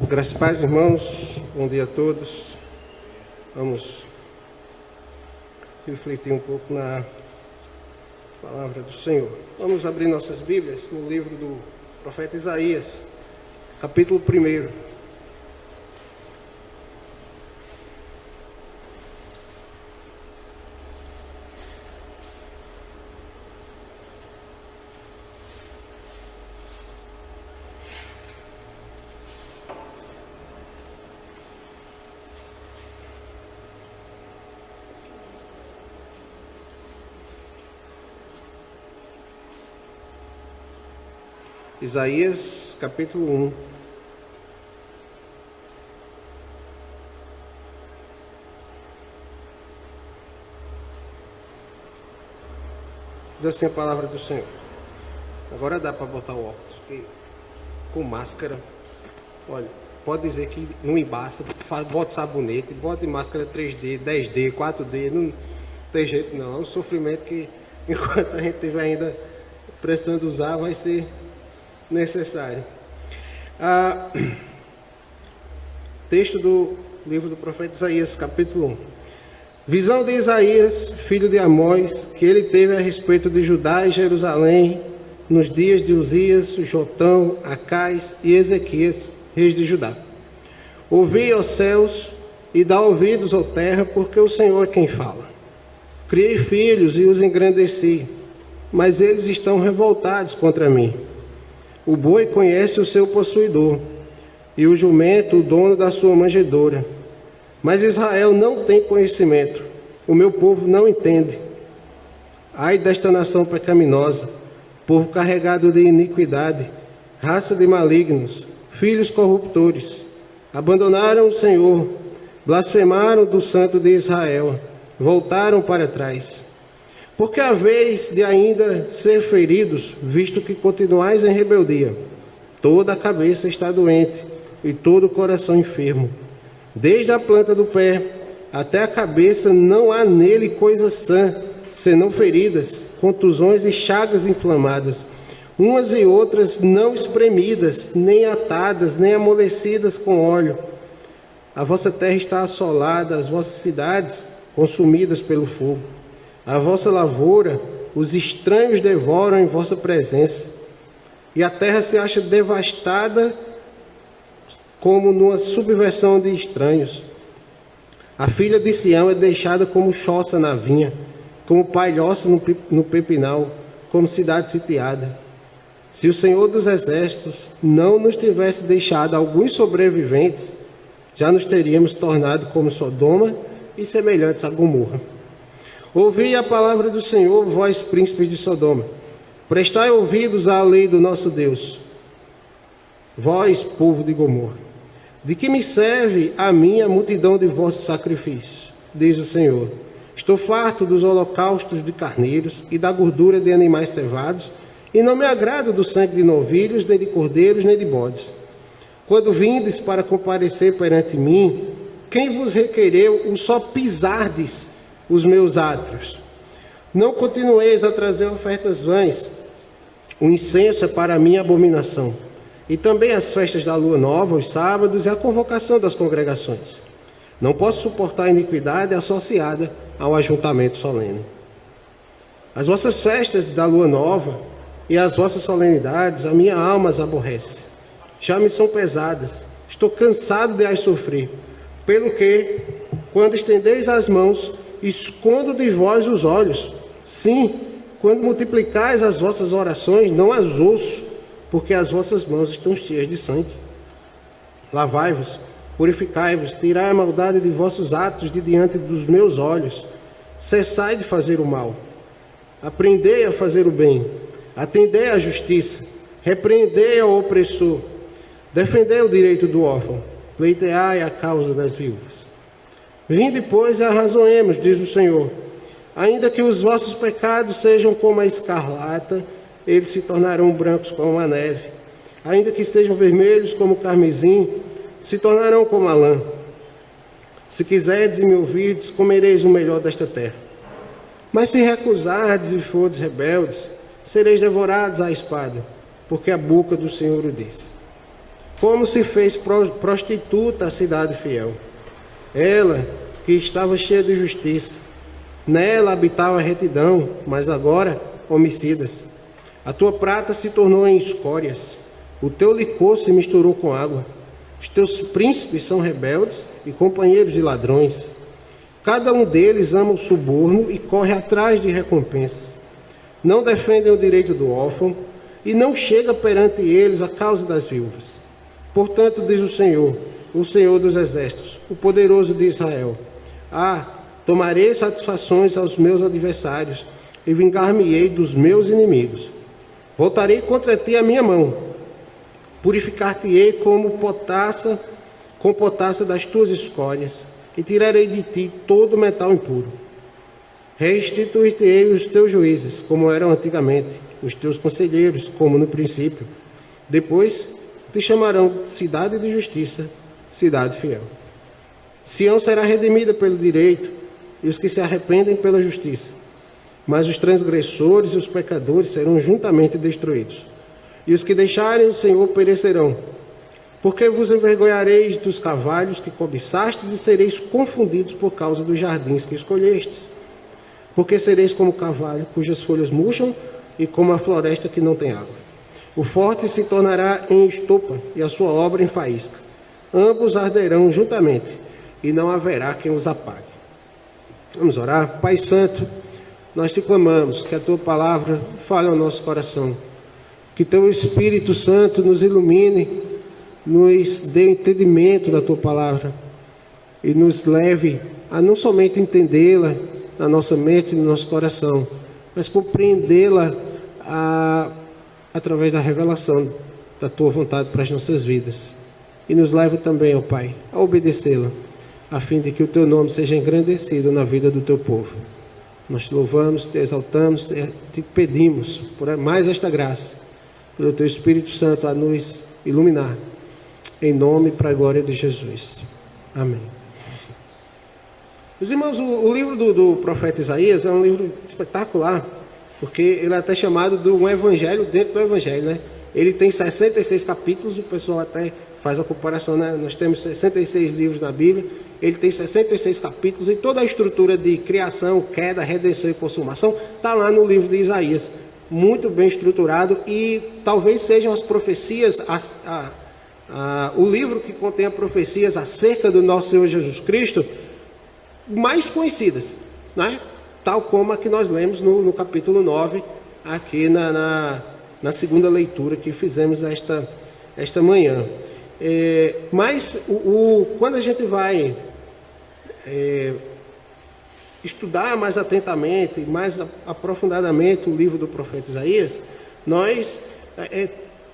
Graças e paz, irmãos. Bom dia a todos. Vamos refletir um pouco na palavra do Senhor. Vamos abrir nossas Bíblias no livro do profeta Isaías, capítulo 1. Isaías, capítulo 1. Diz assim a palavra do Senhor. Agora dá para botar o óculos, porque com máscara, olha, pode dizer que não embaça, bota sabonete, bota máscara 3D, 10D, 4D, não tem jeito não. É um sofrimento que, enquanto a gente estiver ainda precisando usar, vai ser necessário. Texto do livro do profeta Isaías, capítulo 1. Visão de Isaías, filho de Amós, que ele teve a respeito de Judá e Jerusalém, nos dias de Uzias, Jotão, Acais e Ezequias, reis de Judá. Ouvi, ó céus, e dá ouvidos, ó terra, porque o Senhor é quem fala. Criei filhos e os engrandeci, mas eles estão revoltados contra mim. O boi conhece o seu possuidor, e o jumento o dono da sua manjedoura. Mas Israel não tem conhecimento, o meu povo não entende. Ai desta nação pecaminosa, povo carregado de iniquidade, raça de malignos, filhos corruptores. Abandonaram o Senhor, blasfemaram do Santo de Israel, voltaram para trás. Porque a vez de ainda ser feridos, visto que continuais em rebeldia, toda a cabeça está doente e todo o coração enfermo. Desde a planta do pé até a cabeça não há nele coisa sã, senão feridas, contusões e chagas inflamadas, umas e outras não espremidas, nem atadas, nem amolecidas com óleo. A vossa terra está assolada, as vossas cidades consumidas pelo fogo. A vossa lavoura, os estranhos devoram em vossa presença, e a terra se acha devastada como numa subversão de estranhos. A filha de Sião é deixada como choça na vinha, como palhoça no pepinal, como cidade sitiada. Se o Senhor dos Exércitos não nos tivesse deixado alguns sobreviventes, já nos teríamos tornado como Sodoma e semelhantes a Gomorra. Ouvi a palavra do Senhor, vós príncipes de Sodoma. Prestai ouvidos à lei do nosso Deus, vós, povo de Gomorra. De que me serve a mim a multidão de vossos sacrifícios? Diz o Senhor. Estou farto dos holocaustos de carneiros e da gordura de animais cevados, e não me agrado do sangue de novilhos, nem de cordeiros, nem de bodes. Quando vindes para comparecer perante mim, quem vos requereu o só pisardes os meus átrios? Não continueis a trazer ofertas vãs. O incenso é para mim abominação. E também as festas da lua nova, os sábados e a convocação das congregações. Não posso suportar a iniquidade associada ao ajuntamento solene. As vossas festas da lua nova e as vossas solenidades, a minha alma as aborrece. Já me são pesadas. Estou cansado de as sofrer. Pelo que, quando estendeis as mãos, escondo de vós os olhos. Sim, quando multiplicais as vossas orações, não as ouço, porque as vossas mãos estão cheias de sangue. Lavai-vos, purificai-vos, tirai a maldade de vossos atos de diante dos meus olhos. Cessai de fazer o mal. Aprendei a fazer o bem. Atendei à justiça. Repreendei ao opressor. Defendei o direito do órfão. Pleiteai a causa das viúvas. Vinde, pois, e arrazoemos, diz o Senhor. Ainda que os vossos pecados sejam como a escarlata, eles se tornarão brancos como a neve. Ainda que estejam vermelhos como o carmesim, se tornarão como a lã. Se quiserdes e me ouvirdes, comereis o melhor desta terra. Mas se recusardes e fordes rebeldes, sereis devorados à espada, porque a boca do Senhor o disse. Como se fez prostituta a cidade fiel. Ela, que estava cheia de justiça, nela habitava a retidão, mas agora homicidas. A tua prata se tornou em escórias, o teu licor se misturou com água. Os teus príncipes são rebeldes e companheiros de ladrões. Cada um deles ama o suborno e corre atrás de recompensas. Não defendem o direito do órfão e não chega perante eles a causa das viúvas. Portanto, diz o Senhor dos Exércitos, o poderoso de Israel: tomarei satisfações aos meus adversários e vingar-me-ei dos meus inimigos. Voltarei contra ti a minha mão, purificar-te-ei com potassa das tuas escórias, e tirarei de ti todo o metal impuro. Restituir-te-ei os teus juízes, como eram antigamente, os teus conselheiros, como no princípio. Depois te chamarão cidade de justiça, cidade fiel. Sião será redimida pelo direito, e os que se arrependem pela justiça. Mas os transgressores e os pecadores serão juntamente destruídos. E os que deixarem o Senhor perecerão. Porque vos envergonhareis dos cavalos que cobiçastes e sereis confundidos por causa dos jardins que escolhestes. Porque sereis como o cavalo cujas folhas murcham e como a floresta que não tem água. O forte se tornará em estopa e a sua obra em faísca. Ambos arderão juntamente e não haverá quem os apague. Vamos orar. Pai Santo, nós te clamamos que a tua palavra fale ao nosso coração. Que teu Espírito Santo nos ilumine, nos dê entendimento da tua palavra e nos leve a não somente entendê-la na nossa mente e no nosso coração, mas compreendê-la através da revelação da tua vontade para as nossas vidas. E nos leve também, ó Pai, a obedecê-la, a fim de que o teu nome seja engrandecido na vida do teu povo. Nós te louvamos, te exaltamos, te pedimos por mais esta graça, pelo teu Espírito Santo a nos iluminar, em nome e para a glória de Jesus. Amém. Meus irmãos, o livro do profeta Isaías é um livro espetacular, porque ele é até chamado de um evangelho dentro do evangelho, né? Ele tem 66 capítulos, o pessoal até faz a comparação, né? Nós temos 66 livros na Bíblia, ele tem 66 capítulos, e toda a estrutura de criação, queda, redenção e consumação está lá no livro de Isaías, muito bem estruturado, e talvez sejam as profecias, o livro que contém as profecias acerca do nosso Senhor Jesus Cristo, mais conhecidas, né? Tal como a que nós lemos no capítulo 9, aqui na segunda leitura que fizemos esta manhã. Mas quando a gente vai estudar mais atentamente, mais aprofundadamente o livro do profeta Isaías, nós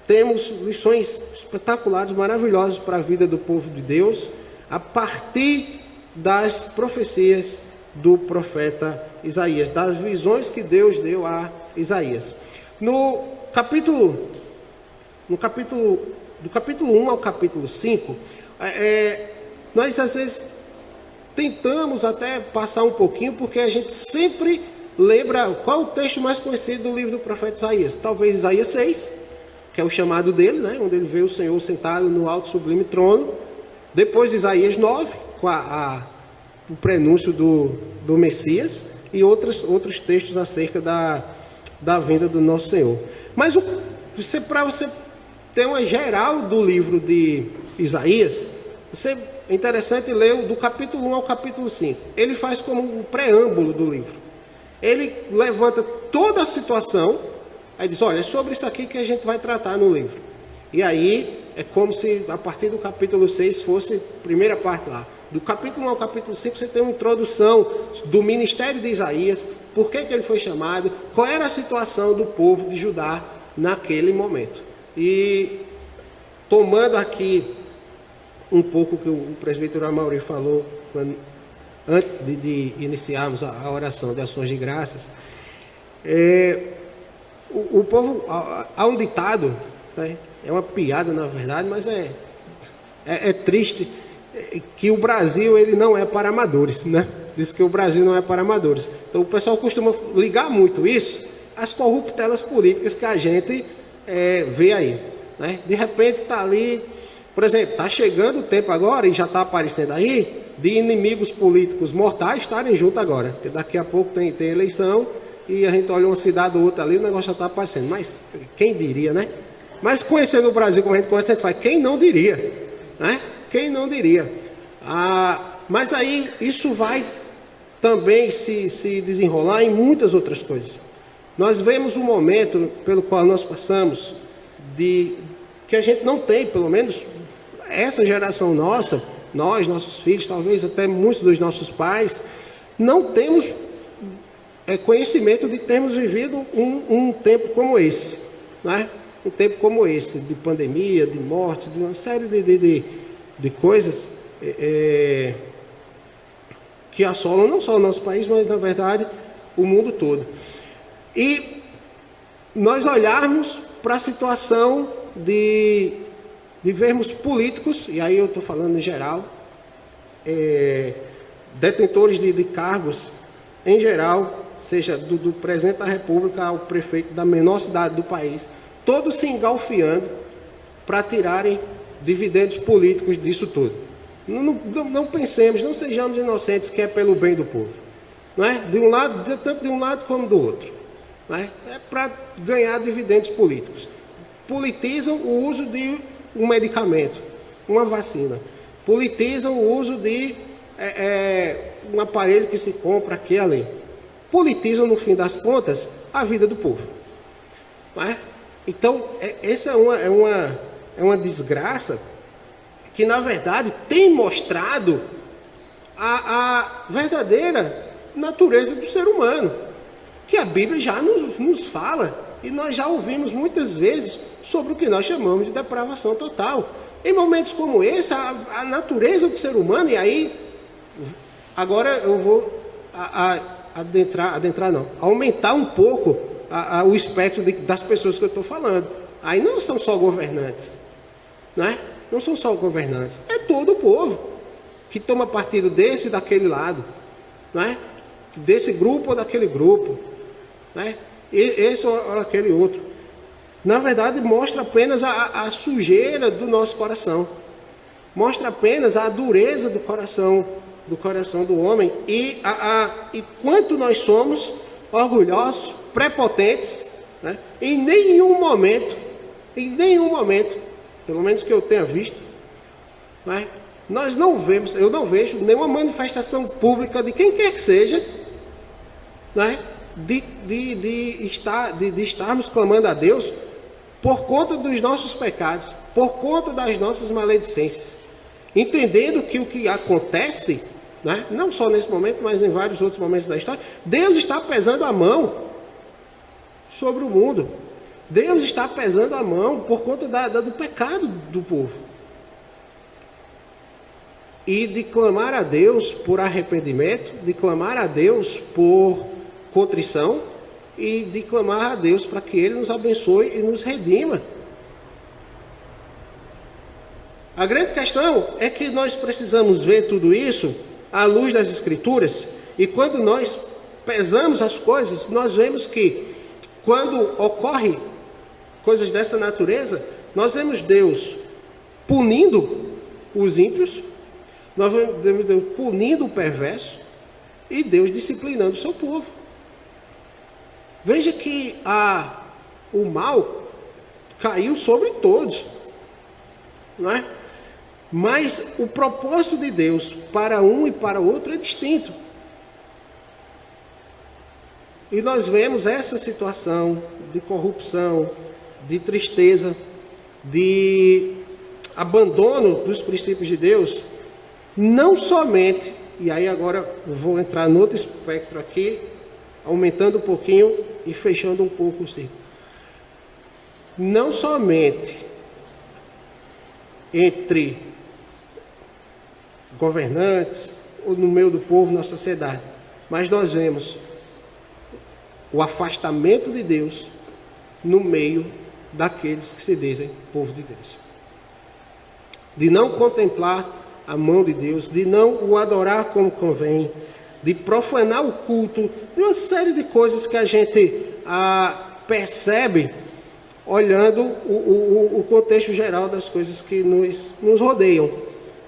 temos lições espetaculares, maravilhosas para a vida do povo de Deus, a partir das profecias do profeta Isaías, das visões que Deus deu a Isaías. Do capítulo 1 ao capítulo 5, nós às vezes tentamos até passar um pouquinho, porque a gente sempre lembra qual o texto mais conhecido do livro do profeta Isaías. Talvez Isaías 6, que é o chamado dele, né? Onde ele vê o Senhor sentado no alto sublime trono. Depois Isaías 9, com o prenúncio do Messias, e outros textos acerca da vinda do nosso Senhor. Mas para você ter uma geral do livro de Isaías, é interessante ler do capítulo 1 ao capítulo 5. Ele faz como um preâmbulo do livro. Ele levanta toda a situação, aí diz, olha, é sobre isso aqui que a gente vai tratar no livro. E aí é como se a partir do capítulo 6 fosse a primeira parte lá. Do capítulo 1 ao capítulo 5 você tem uma introdução do ministério de Isaías, por que ele foi chamado, qual era a situação do povo de Judá naquele momento. E tomando aqui um pouco que o presbítero Amaury falou antes de iniciarmos a oração de ações de graças, o povo, há um ditado, né? É uma piada na verdade, mas é triste, que o Brasil ele não é para amadores, né? Diz que o Brasil não é para amadores. Então o pessoal costuma ligar muito isso às corruptelas políticas que a gente vê aí, né? De repente está ali Por exemplo, está chegando o tempo agora, e já está aparecendo aí, de inimigos políticos mortais estarem juntos agora. Porque daqui a pouco tem eleição, e a gente olha uma cidade ou outra ali, o negócio já está aparecendo. Mas quem diria, né? Mas conhecendo o Brasil como a gente conhece, a gente faz, quem não diria? Né? Quem não diria? Mas aí isso vai também se desenrolar em muitas outras coisas. Nós vemos um momento pelo qual nós passamos, que a gente não tem, pelo menos essa geração nossa, nós, nossos filhos, talvez até muitos dos nossos pais, não temos conhecimento de termos vivido um tempo como esse, né? Um tempo como esse, de pandemia, de morte, de uma série de coisas que assolam não só o nosso país, mas na verdade o mundo todo. E nós olharmos para a situação de vermos políticos, e aí eu estou falando em geral, detentores de cargos em geral, seja do presidente da República ao prefeito da menor cidade do país, todos se engalfiando para tirarem dividendos políticos disso tudo. Não pensemos, não sejamos inocentes que é pelo bem do povo. Não é? Tanto de um lado como do outro. Não é? É para ganhar dividendos políticos. Politizam o uso de um medicamento, uma vacina. Politizam o uso de um aparelho que se compra aqui e ali. Politizam, no fim das contas, a vida do povo. Não é? Então, essa é uma desgraça que, na verdade, tem mostrado a verdadeira natureza do ser humano, que a Bíblia já nos fala, e nós já ouvimos muitas vezes sobre o que nós chamamos de depravação total. Em momentos como esse, a natureza do ser humano, e aí, agora eu vou aumentar um pouco o espectro das pessoas que eu estou falando. Aí não são só governantes, não é? Não são só governantes, é todo o povo que toma partido desse e daquele lado, não é? Desse grupo ou daquele grupo, não é? Esse ou aquele outro. Na verdade, mostra apenas a sujeira do nosso coração, mostra apenas a dureza do coração do homem e quanto nós somos orgulhosos, prepotentes, né? Em nenhum momento, pelo menos que eu tenha visto, né? Eu não vejo nenhuma manifestação pública de quem quer que seja, né? de estarmos clamando a Deus por conta dos nossos pecados, por conta das nossas maledicências, entendendo que o que acontece, né? Não só nesse momento, mas em vários outros momentos da história, Deus está pesando a mão sobre o mundo. Deus está pesando a mão por conta do pecado do povo. E de clamar a Deus por arrependimento, de clamar a Deus por contrição e de clamar a Deus para que Ele nos abençoe e nos redima. A grande questão é que nós precisamos ver tudo isso à luz das Escrituras, e quando nós pesamos as coisas, nós vemos que quando ocorre coisas dessa natureza, nós vemos Deus punindo os ímpios, nós vemos Deus punindo o perverso e Deus disciplinando o seu povo. Veja que o mal caiu sobre todos, não é? Mas o propósito de Deus para um e para outro é distinto. E nós vemos essa situação de corrupção, de tristeza, de abandono dos princípios de Deus, não somente, e aí agora eu vou entrar no outro espectro aqui, aumentando um pouquinho e fechando um pouco o círculo. Não somente entre governantes ou no meio do povo, na sociedade, mas nós vemos o afastamento de Deus no meio daqueles que se dizem povo de Deus. De não contemplar a mão de Deus, de não o adorar como convém, de profanar o culto, de uma série de coisas que a gente percebe olhando o contexto geral das coisas que nos rodeiam.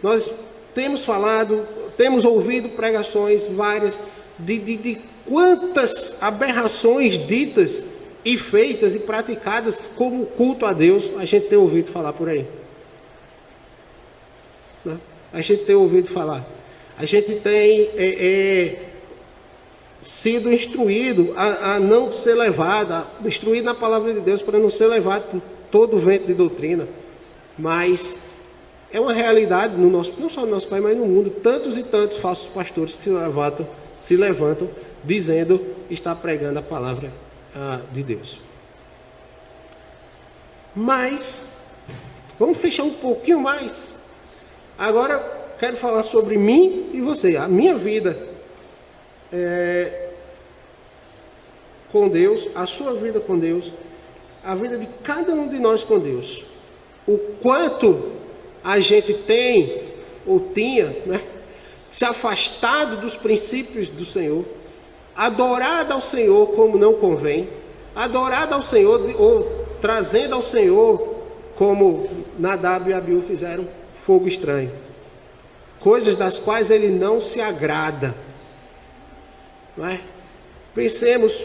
Nós temos falado, temos ouvido pregações várias de quantas aberrações ditas e feitas e praticadas como culto a Deus a gente tem ouvido falar por aí. Né? A gente tem ouvido falar. A gente tem sido instruído a não ser levado, instruído na palavra de Deus para não ser levado por todo o vento de doutrina. Mas é uma realidade, não só no nosso país, mas no mundo. Tantos e tantos falsos pastores que se levantam dizendo estar pregando a palavra de Deus. Mas, vamos fechar um pouquinho mais. Agora, quero falar sobre mim e você, a minha vida com Deus, a sua vida com Deus, a vida de cada um de nós com Deus. O quanto a gente tem, ou tinha, né, se afastado dos princípios do Senhor, adorado ao Senhor como não convém, adorado ao Senhor, ou trazendo ao Senhor, como Nadab e Abiú fizeram, fogo estranho. Coisas das quais ele não se agrada. Não é? Pensemos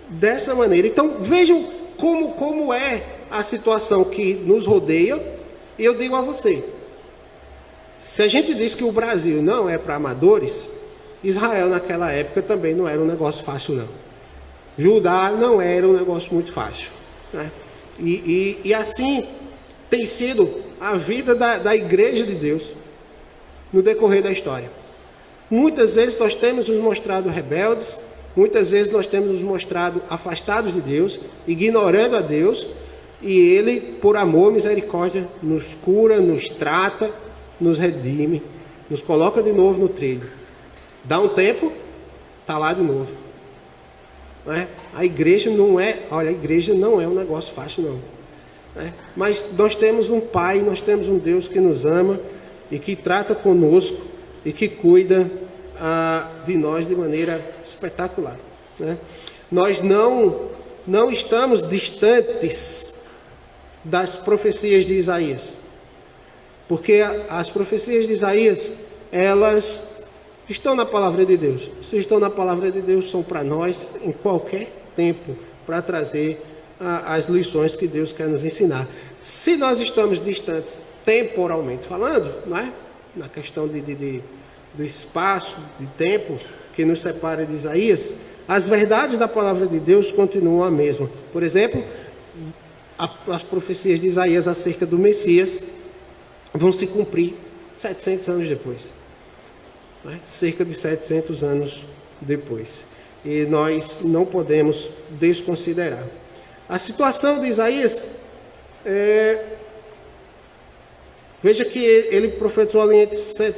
dessa maneira. Então vejam como é a situação que nos rodeia. E eu digo a você, se a gente diz que o Brasil não é para amadores, Israel naquela época também não era um negócio fácil não. Judá não era um negócio muito fácil, né? E assim tem sido a vida da igreja de Deus no decorrer da história. Muitas vezes nós temos nos mostrado rebeldes, muitas vezes nós temos nos mostrado afastados de Deus, ignorando a Deus, e Ele, por amor, misericórdia, nos cura, nos trata, nos redime, nos coloca de novo no trilho. Dá um tempo, está lá de novo. Não é? A igreja não é um negócio fácil não. Mas nós temos um Pai, nós temos um Deus que nos ama e que trata conosco e que cuida de nós de maneira espetacular, né? Nós não estamos distantes das profecias de Isaías, porque as profecias de Isaías, elas estão na palavra de Deus. Se estão na palavra de Deus, são para nós em qualquer tempo, para trazer as lições que Deus quer nos ensinar. Se nós estamos distantes temporalmente falando, não é? Na questão do espaço, de tempo que nos separa de Isaías, as verdades da palavra de Deus continuam a mesma. Por exemplo, as profecias de Isaías acerca do Messias vão se cumprir 700 anos depois, né? Cerca de 700 anos depois. E nós não podemos desconsiderar. A situação de Isaías veja que ele profetizou ali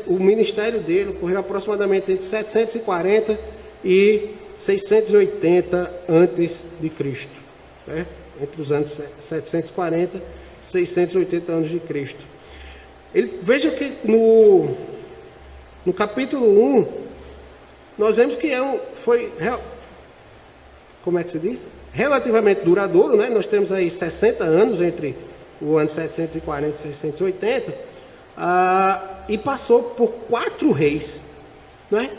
o ministério dele ocorreu aproximadamente entre 740 e 680 antes de Cristo, né? Entre os anos 740 e 680 anos de Cristo. Veja que no capítulo 1, nós vemos que como é que se diz? Relativamente duradouro, né? Nós temos aí 60 anos entre o ano 740 e 680, e passou por 4 reis, né?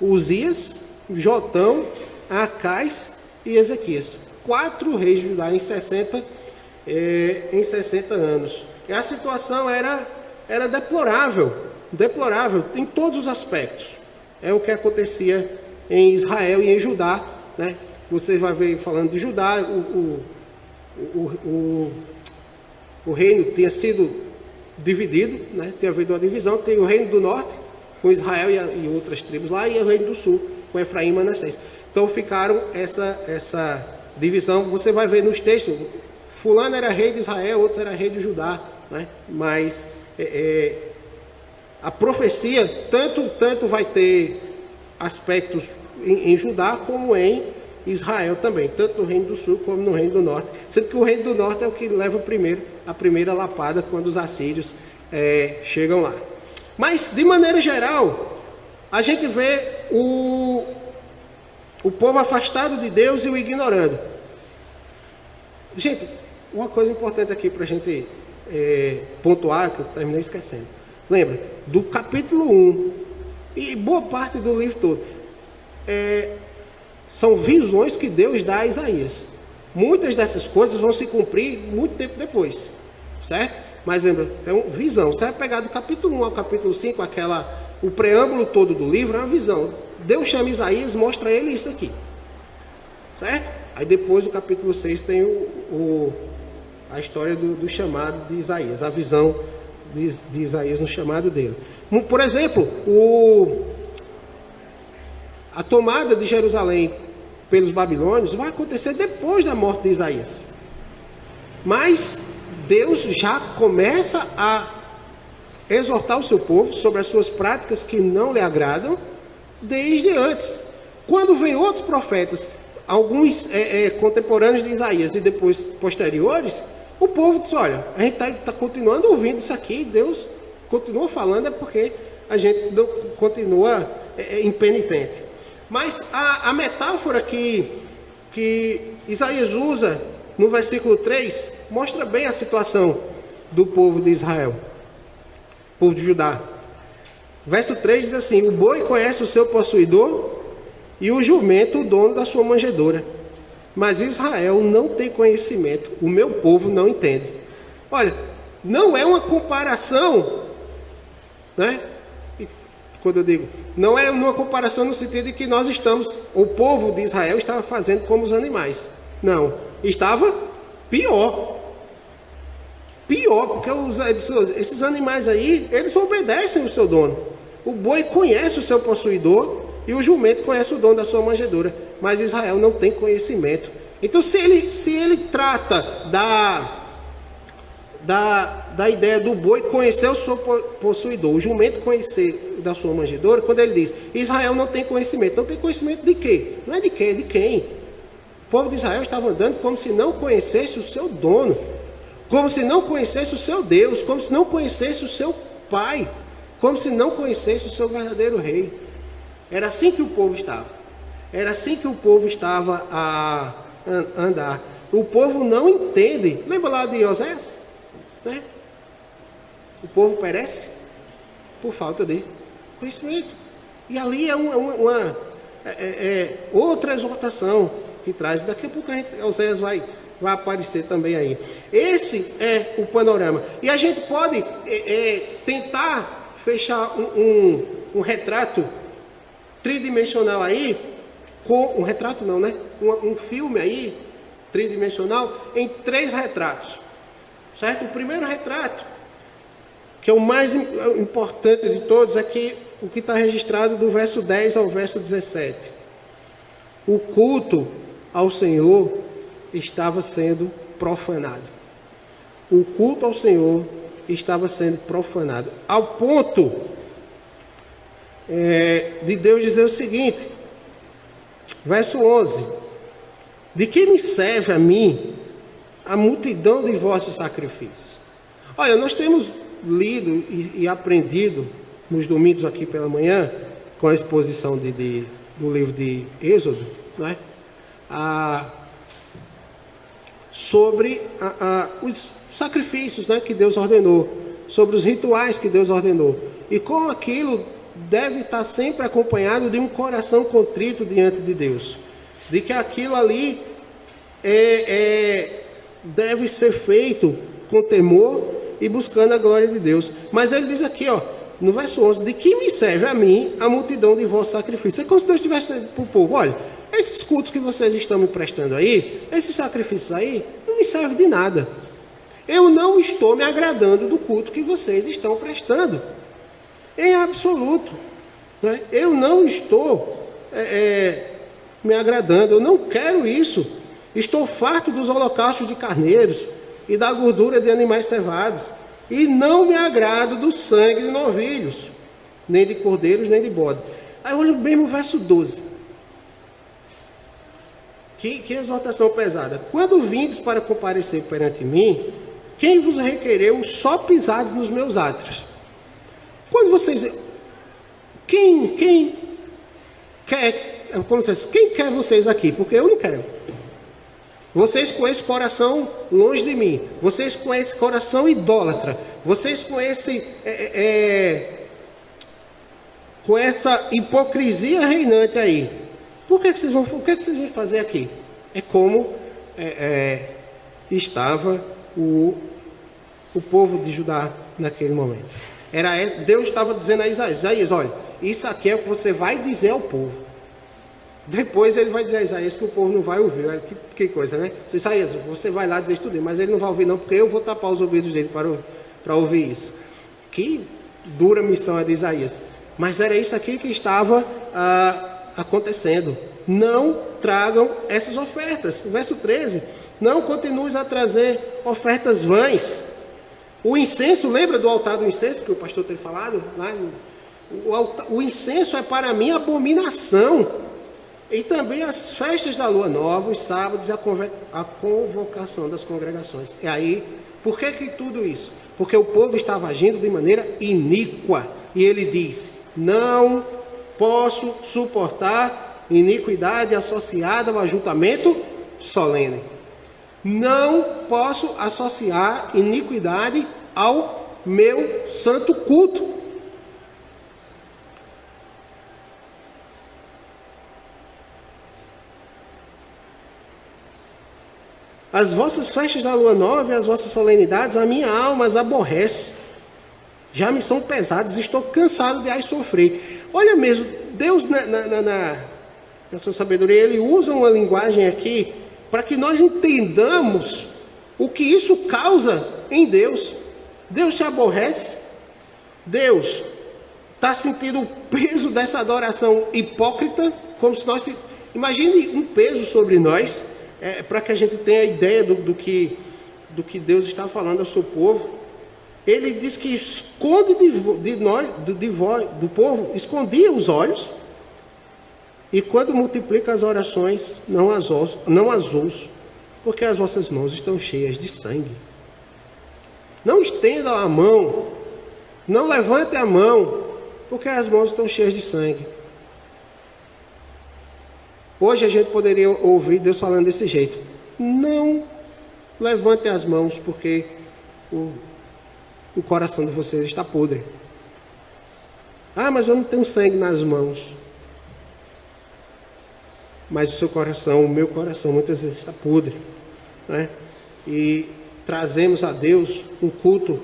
Uzias, Jotão, Acais e Ezequias. 4 reis de Judá em 60 anos. E a situação era deplorável em todos os aspectos. É o que acontecia em Israel e em Judá, né? Você vai ver falando de Judá, o reino tinha sido dividido, né? Tinha havido uma divisão. Tem o reino do norte com Israel e outras tribos lá, e o reino do sul com Efraim e Manassés. Então ficaram essa divisão. Você vai ver nos textos, fulano era rei de Israel, outro era rei de Judá, né? Mas a profecia tanto vai ter aspectos em Judá como em Israel também, tanto no reino do sul como no reino do norte, sendo que o reino do norte é o que leva a primeira lapada quando os assírios chegam lá. Mas de maneira geral, a gente vê o povo afastado de Deus e o ignorando. Gente, uma coisa importante aqui para a gente pontuar, que eu terminei esquecendo. Lembra, do capítulo 1 e boa parte do livro todo, são visões que Deus dá a Isaías. Muitas dessas coisas vão se cumprir muito tempo depois, certo? Mas lembra, é uma visão. Você vai pegar do capítulo 1 ao capítulo 5, o preâmbulo todo do livro é uma visão. Deus chama Isaías, mostra a ele isso aqui, certo? Aí depois do capítulo 6 tem a história do chamado de Isaías, a visão de Isaías no chamado dele. Por exemplo, a tomada de Jerusalém pelos babilônios vai acontecer depois da morte de Isaías. Mas Deus já começa a exortar o seu povo sobre as suas práticas que não lhe agradam desde antes. Quando vem outros profetas, alguns contemporâneos de Isaías e depois posteriores, o povo diz, olha, a gente está continuando ouvindo isso aqui, Deus continua falando, é porque a gente não continua impenitente. Mas a metáfora que Isaías usa no versículo 3 mostra bem a situação do povo de Israel, povo de Judá. Verso 3 diz assim: o boi conhece o seu possuidor e o jumento o dono da sua manjedoura. Mas Israel não tem conhecimento, o meu povo não entende. Olha, não é uma comparação, né? Quando eu digo, não é uma comparação no sentido de que o povo de Israel estava fazendo como os animais. Não, estava pior. Pior, porque esses animais aí, eles obedecem o seu dono. O boi conhece o seu possuidor e o jumento conhece o dono da sua manjedoura. Mas Israel não tem conhecimento. Então, se ele trata da ideia do boi conhecer o seu possuidor, o jumento conhecer da sua manjedoura, quando ele diz, Israel não tem conhecimento. Não tem conhecimento de quê? Não é de quê? De quem? O povo de Israel estava andando como se não conhecesse o seu dono, como se não conhecesse o seu Deus, como se não conhecesse o seu pai, como se não conhecesse o seu verdadeiro rei. Era assim que o povo estava. Era assim que o povo estava a andar. O povo não entende. Lembra lá de Oséias? Né? O povo perece por falta de conhecimento. E ali é outra exortação que traz. Daqui a pouco Oséias vai aparecer também aí. Esse é o panorama. E a gente pode tentar fechar um retrato tridimensional aí, um retrato não, né? Um filme aí, tridimensional, em 3 retratos. Certo? O primeiro retrato, que é o mais importante de todos, é o que está registrado do verso 10 ao verso 17. O culto ao Senhor estava sendo profanado. O culto ao Senhor estava sendo profanado. Ao ponto de Deus dizer o seguinte, verso 11: de que me serve a mim a multidão de vossos sacrifícios? Olha, nós temos lido e aprendido nos domingos aqui pela manhã, com a exposição do livro de Êxodo, né? Sobre os sacrifícios, né, que Deus ordenou, sobre os rituais que Deus ordenou, e como aquilo deve estar sempre acompanhado de um coração contrito diante de Deus, de que aquilo ali deve ser feito com temor e buscando a glória de Deus. Mas ele diz aqui, no verso 11, de que me serve a mim a multidão de vossos sacrifícios? É como se Deus estivesse dizendo para o povo, olha, esses cultos que vocês estão me prestando aí, esses sacrifícios aí, não me servem de nada. Eu não estou me agradando do culto que vocês estão prestando, em absoluto, né? Eu não estou me agradando, eu não quero isso. Estou farto dos holocaustos de carneiros e da gordura de animais cevados, e não me agrado do sangue de novilhos, nem de cordeiros, nem de bode. Aí olha bem no verso 12. Que exortação pesada. Quando vindes para comparecer perante mim, quem vos requereu só pisados nos meus átrios? Quando vocês... Quem quer vocês aqui? Porque eu não quero. Vocês com esse coração longe de mim, vocês com esse coração idólatra, vocês com esse com essa hipocrisia reinante aí, o que vocês vão fazer aqui? É como estava o povo de Judá naquele momento. Deus estava dizendo a Isaías, olha, isso aqui é o que você vai dizer ao povo. Depois ele vai dizer a Isaías que o povo não vai ouvir. Que coisa, né? Isaías, você vai lá dizer tudo, mas ele não vai ouvir não, porque eu vou tapar os ouvidos dele para ouvir isso. Que dura missão é de Isaías. Mas era isso aqui que estava acontecendo. Não tragam essas ofertas. Verso 13. Não continues a trazer ofertas vãs. O incenso, lembra do altar do incenso que o pastor tem falado? O incenso é para mim abominação. E também as festas da lua nova, os sábados e a convocação das congregações. E aí, por que tudo isso? Porque o povo estava agindo de maneira iníqua. E ele diz, não posso suportar iniquidade associada ao ajuntamento solene. Não posso associar iniquidade ao meu santo culto. As vossas festas da lua nova e as vossas solenidades, a minha alma as aborrece. Já me são pesadas, estou cansado de as sofrer. Olha mesmo, Deus na sua sabedoria, Ele usa uma linguagem aqui para que nós entendamos o que isso causa em Deus. Deus se aborrece. Deus está sentindo o peso dessa adoração hipócrita, como se nós... Imagine um peso sobre nós, para que a gente tenha a ideia do que Deus está falando ao seu povo. Ele diz que esconde do povo, escondia os olhos, e quando multiplica as orações, não as ouço, porque as vossas mãos estão cheias de sangue. Não estendam a mão, não levante a mão, porque as mãos estão cheias de sangue. Hoje a gente poderia ouvir Deus falando desse jeito. Não levante as mãos, porque o coração de vocês está podre. Ah, mas eu não tenho sangue nas mãos. Mas o seu coração, o meu coração, muitas vezes está podre, né? E trazemos a Deus um culto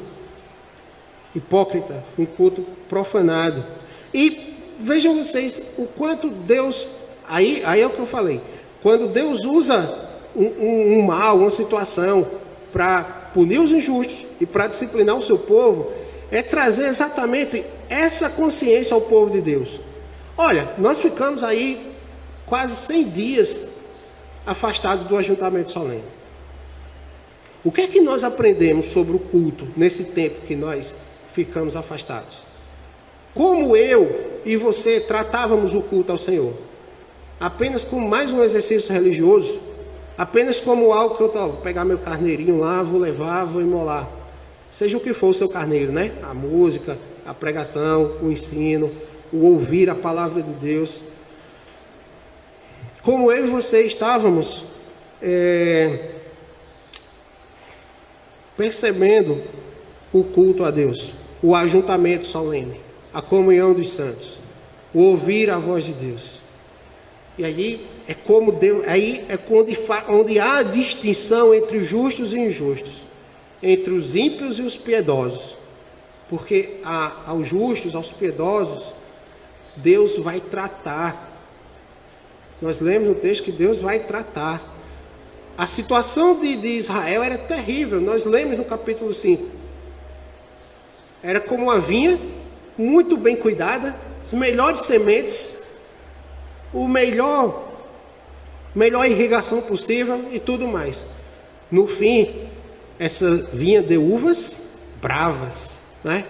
hipócrita, um culto profanado. E vejam vocês o quanto Deus... Aí é o que eu falei. Quando Deus usa um mal, uma situação para punir os injustos e para disciplinar o seu povo, é trazer exatamente essa consciência ao povo de Deus. Olha, nós ficamos aí quase 100 dias afastados do ajuntamento solene. O que é que nós aprendemos sobre o culto nesse tempo que nós ficamos afastados? Como eu e você tratávamos o culto ao Senhor? Apenas como mais um exercício religioso? Apenas como algo que eu vou pegar meu carneirinho lá, vou levar, vou imolar. Seja o que for o seu carneiro, né? A música, a pregação, o ensino, o ouvir a palavra de Deus. Como eu e você estávamos percebendo o culto a Deus, o ajuntamento solene, a comunhão dos santos, o ouvir a voz de Deus. E aí é como Deus, aí é onde há a distinção entre os justos e injustos, entre os ímpios e os piedosos. Porque aos justos, aos piedosos, Deus vai tratar. Nós lemos no texto que Deus vai tratar. A situação de Israel era terrível. Nós lemos no capítulo 5. Era como uma vinha, muito bem cuidada, as melhores sementes, o melhor irrigação possível e tudo mais. No fim, essa vinha deu uvas bravas, né?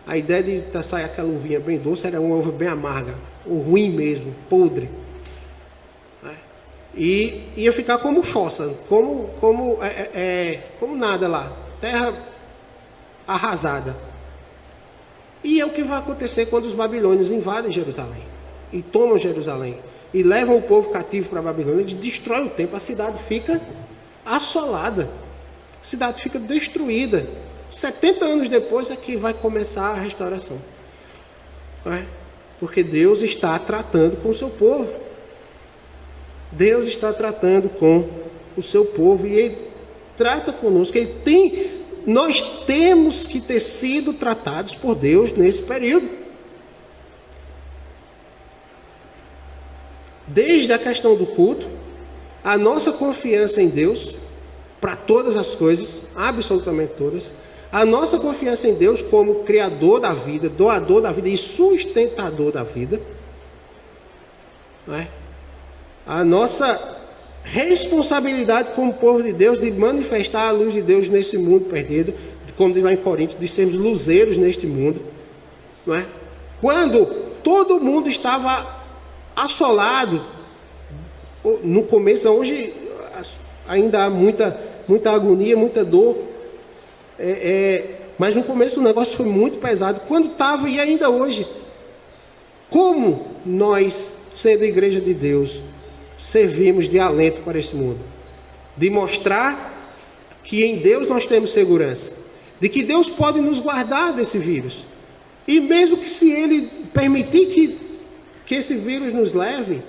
A ideia de sair aquela uvinha bem doce era uma uva bem amarga, ou ruim mesmo, podre, né? E ia ficar como choça, como nada lá, terra arrasada. E é o que vai acontecer quando os babilônios invadem Jerusalém e tomam Jerusalém e levam o povo cativo para a Babilônia. Eles destroem o templo, a cidade fica assolada. A cidade fica destruída. 70 anos depois é que vai começar a restauração. Não é? Porque Deus está tratando com o seu povo. Deus está tratando com o seu povo e Ele trata conosco. Nós temos que ter sido tratados por Deus nesse período. Desde a questão do culto, a nossa confiança em Deus, para todas as coisas, absolutamente todas, a nossa confiança em Deus como Criador da vida, doador da vida e sustentador da vida, não é? A nossa responsabilidade como povo de Deus de manifestar a luz de Deus nesse mundo perdido, como diz lá em Coríntios, de sermos luzeiros neste mundo, não é? Quando todo mundo estava assolado, no começo, hoje ainda há muita agonia, muita dor, mas no começo o negócio foi muito pesado, quando estava e ainda hoje. Como nós, sendo igreja de Deus, servimos de alento para esse mundo? De mostrar que em Deus nós temos segurança, de que Deus pode nos guardar desse vírus, e mesmo que se Ele permitir que esse vírus nos leve,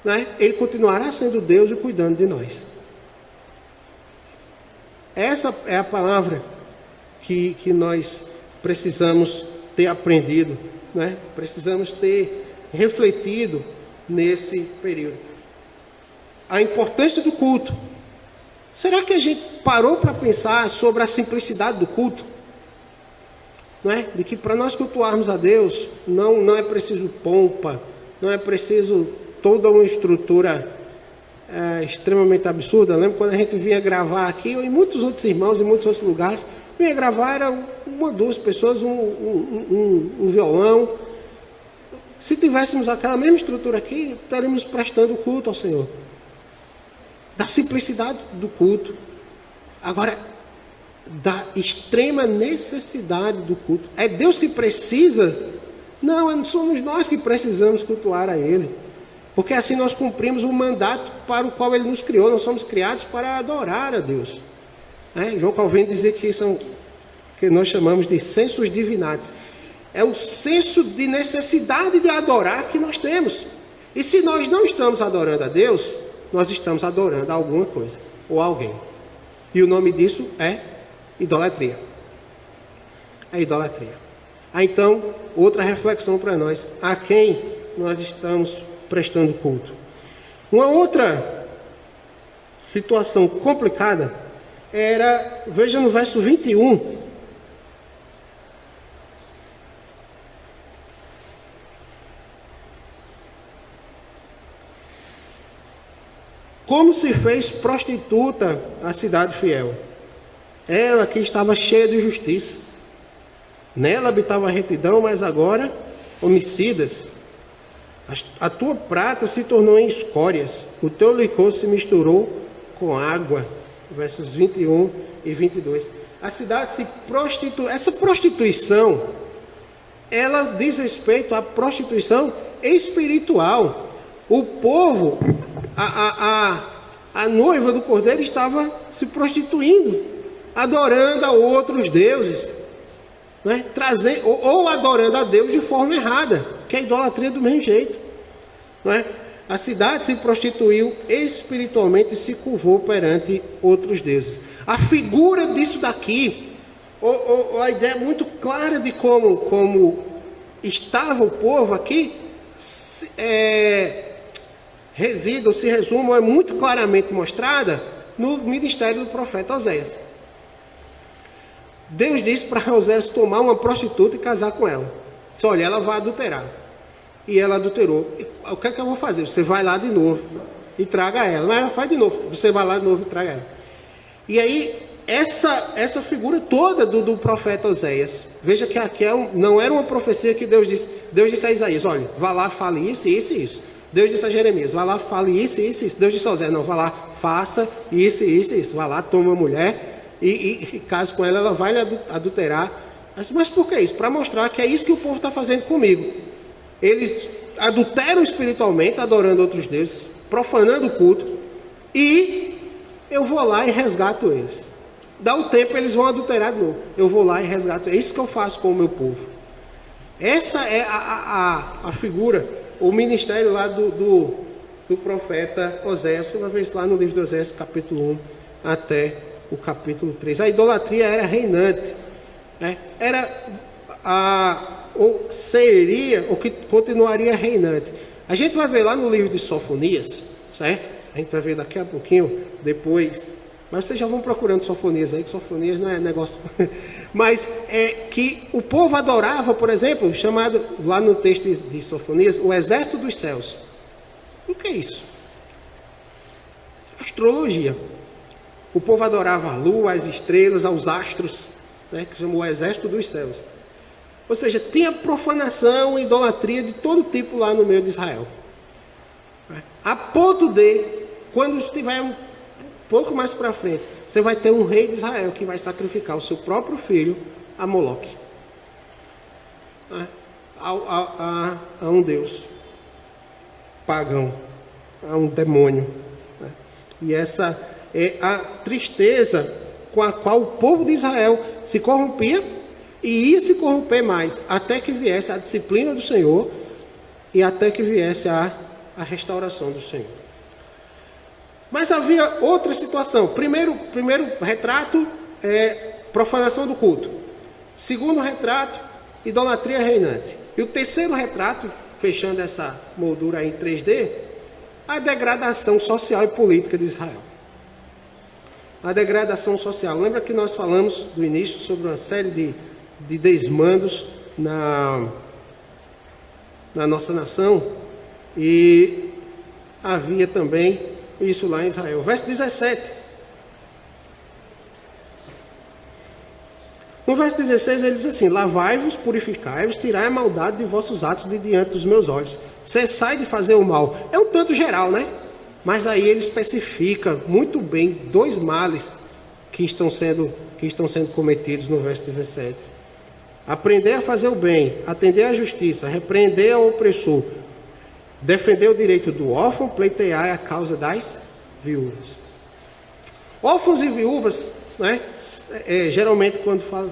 né, Ele continuará sendo Deus e cuidando de nós. Essa é a palavra que nós precisamos ter aprendido, né? Precisamos ter refletido nesse período. A importância do culto. Será que a gente parou para pensar sobre a simplicidade do culto? Não é? De que para nós cultuarmos a Deus, não é preciso pompa, não é preciso toda uma estrutura extremamente absurda. Eu lembro quando a gente vinha gravar aqui, e muitos outros irmãos, em muitos outros lugares, vinha gravar, era uma, duas pessoas, um violão. Se tivéssemos aquela mesma estrutura aqui, estaríamos prestando culto ao Senhor. Da simplicidade do culto. Agora, da extrema necessidade do culto. É Deus que precisa? Não, somos nós que precisamos cultuar a Ele. Porque assim nós cumprimos o mandato para o qual Ele nos criou. Nós somos criados para adorar a Deus. João Calvino dizia que são, que nós chamamos de sensus divinatis. É o senso de necessidade de adorar que nós temos. E se nós não estamos adorando a Deus, nós estamos adorando alguma coisa ou alguém. E o nome disso é idolatria. É idolatria. Então, outra reflexão para nós. A quem nós estamos prestando culto? Uma outra situação complicada era, veja no verso 21. Como se fez prostituta a cidade fiel? Ela que estava cheia de justiça. Nela habitava a retidão, mas agora homicidas. A tua prata se tornou em escórias. O teu licor se misturou com água. Versos 21 e 22. A cidade se prostituiu. Essa prostituição, ela diz respeito à prostituição espiritual. O povo, a noiva do Cordeiro estava se prostituindo, adorando a outros deuses, né? ou adorando a Deus de forma errada, que é idolatria do mesmo jeito, né? A cidade se prostituiu espiritualmente e se curvou perante outros deuses. A figura disso daqui, a ideia muito clara de como estava o povo aqui, reside ou se resume, ou é muito claramente mostrada no ministério do profeta Oséias. Deus disse para Oséias tomar uma prostituta e casar com ela. Disse, olha, ela vai adulterar. E ela adulterou. O que é que eu vou fazer? Você vai lá de novo e traga ela. Mas ela faz de novo. Você vai lá de novo e traga ela. E aí, essa figura toda do profeta Oséias, veja que aqui não era uma profecia que Deus disse a Isaías, olha, vá lá, fale isso, isso e isso. Deus disse a Jeremias, vá lá, fale isso, isso, isso. Deus disse a Oséias, não, vá lá, faça isso, isso, isso. Vá lá, toma uma mulher e case com ela, ela vai lhe adulterar. Mas por que isso? Para mostrar que é isso que o povo está fazendo comigo. Eles adulteram espiritualmente, adorando outros deuses, profanando o culto, e eu vou lá e resgato eles. Dá um tempo, eles vão adulterar de novo. Eu vou lá e resgato. É isso que eu faço com o meu povo. Essa é a figura, o ministério lá do profeta Oséias. Você vai ver isso lá no livro de Oséias, capítulo 1 até o capítulo 3. A idolatria era reinante. Né? Ou seria, ou que continuaria reinante. A gente vai ver lá no livro de Sofonias, certo? A gente vai ver daqui a pouquinho, depois. Mas vocês já vão procurando Sofonias aí, que Sofonias não é negócio. Mas é que o povo adorava, por exemplo, chamado lá no texto de Sofonias, o exército dos céus. O que é isso? Astrologia. O povo adorava a lua, as estrelas, aos astros, né, que chamam o exército dos céus. Ou seja, tinha profanação e idolatria de todo tipo lá no meio de Israel. A ponto de, quando estiver um pouco mais para frente, você vai ter um rei de Israel que vai sacrificar o seu próprio filho a Moloque. A um deus pagão, a um demônio. E essa é a tristeza com a qual o povo de Israel se corrompia e ia se corromper mais, até que viesse a disciplina do Senhor e até que viesse a restauração do Senhor. Mas havia outra situação. Primeiro retrato é profanação do culto. Segundo retrato, idolatria reinante. E o terceiro retrato, fechando essa moldura aí em 3D, a degradação social e política de Israel. A degradação social. Lembra que nós falamos do início sobre uma série de desmandos na nossa nação? E havia também isso lá em Israel. Verso 17. No verso 16 ele diz assim: lavai-vos, purificai-vos, tirai a maldade de vossos atos de diante dos meus olhos. Cessai de fazer o mal. É um tanto geral, né? Mas aí ele especifica muito bem dois males que estão sendo cometidos no verso 17. Aprender a fazer o bem, atender à justiça, repreender ao opressor, defender o direito do órfão, pleitear a causa das viúvas. Órfãos e viúvas, né? Geralmente quando fala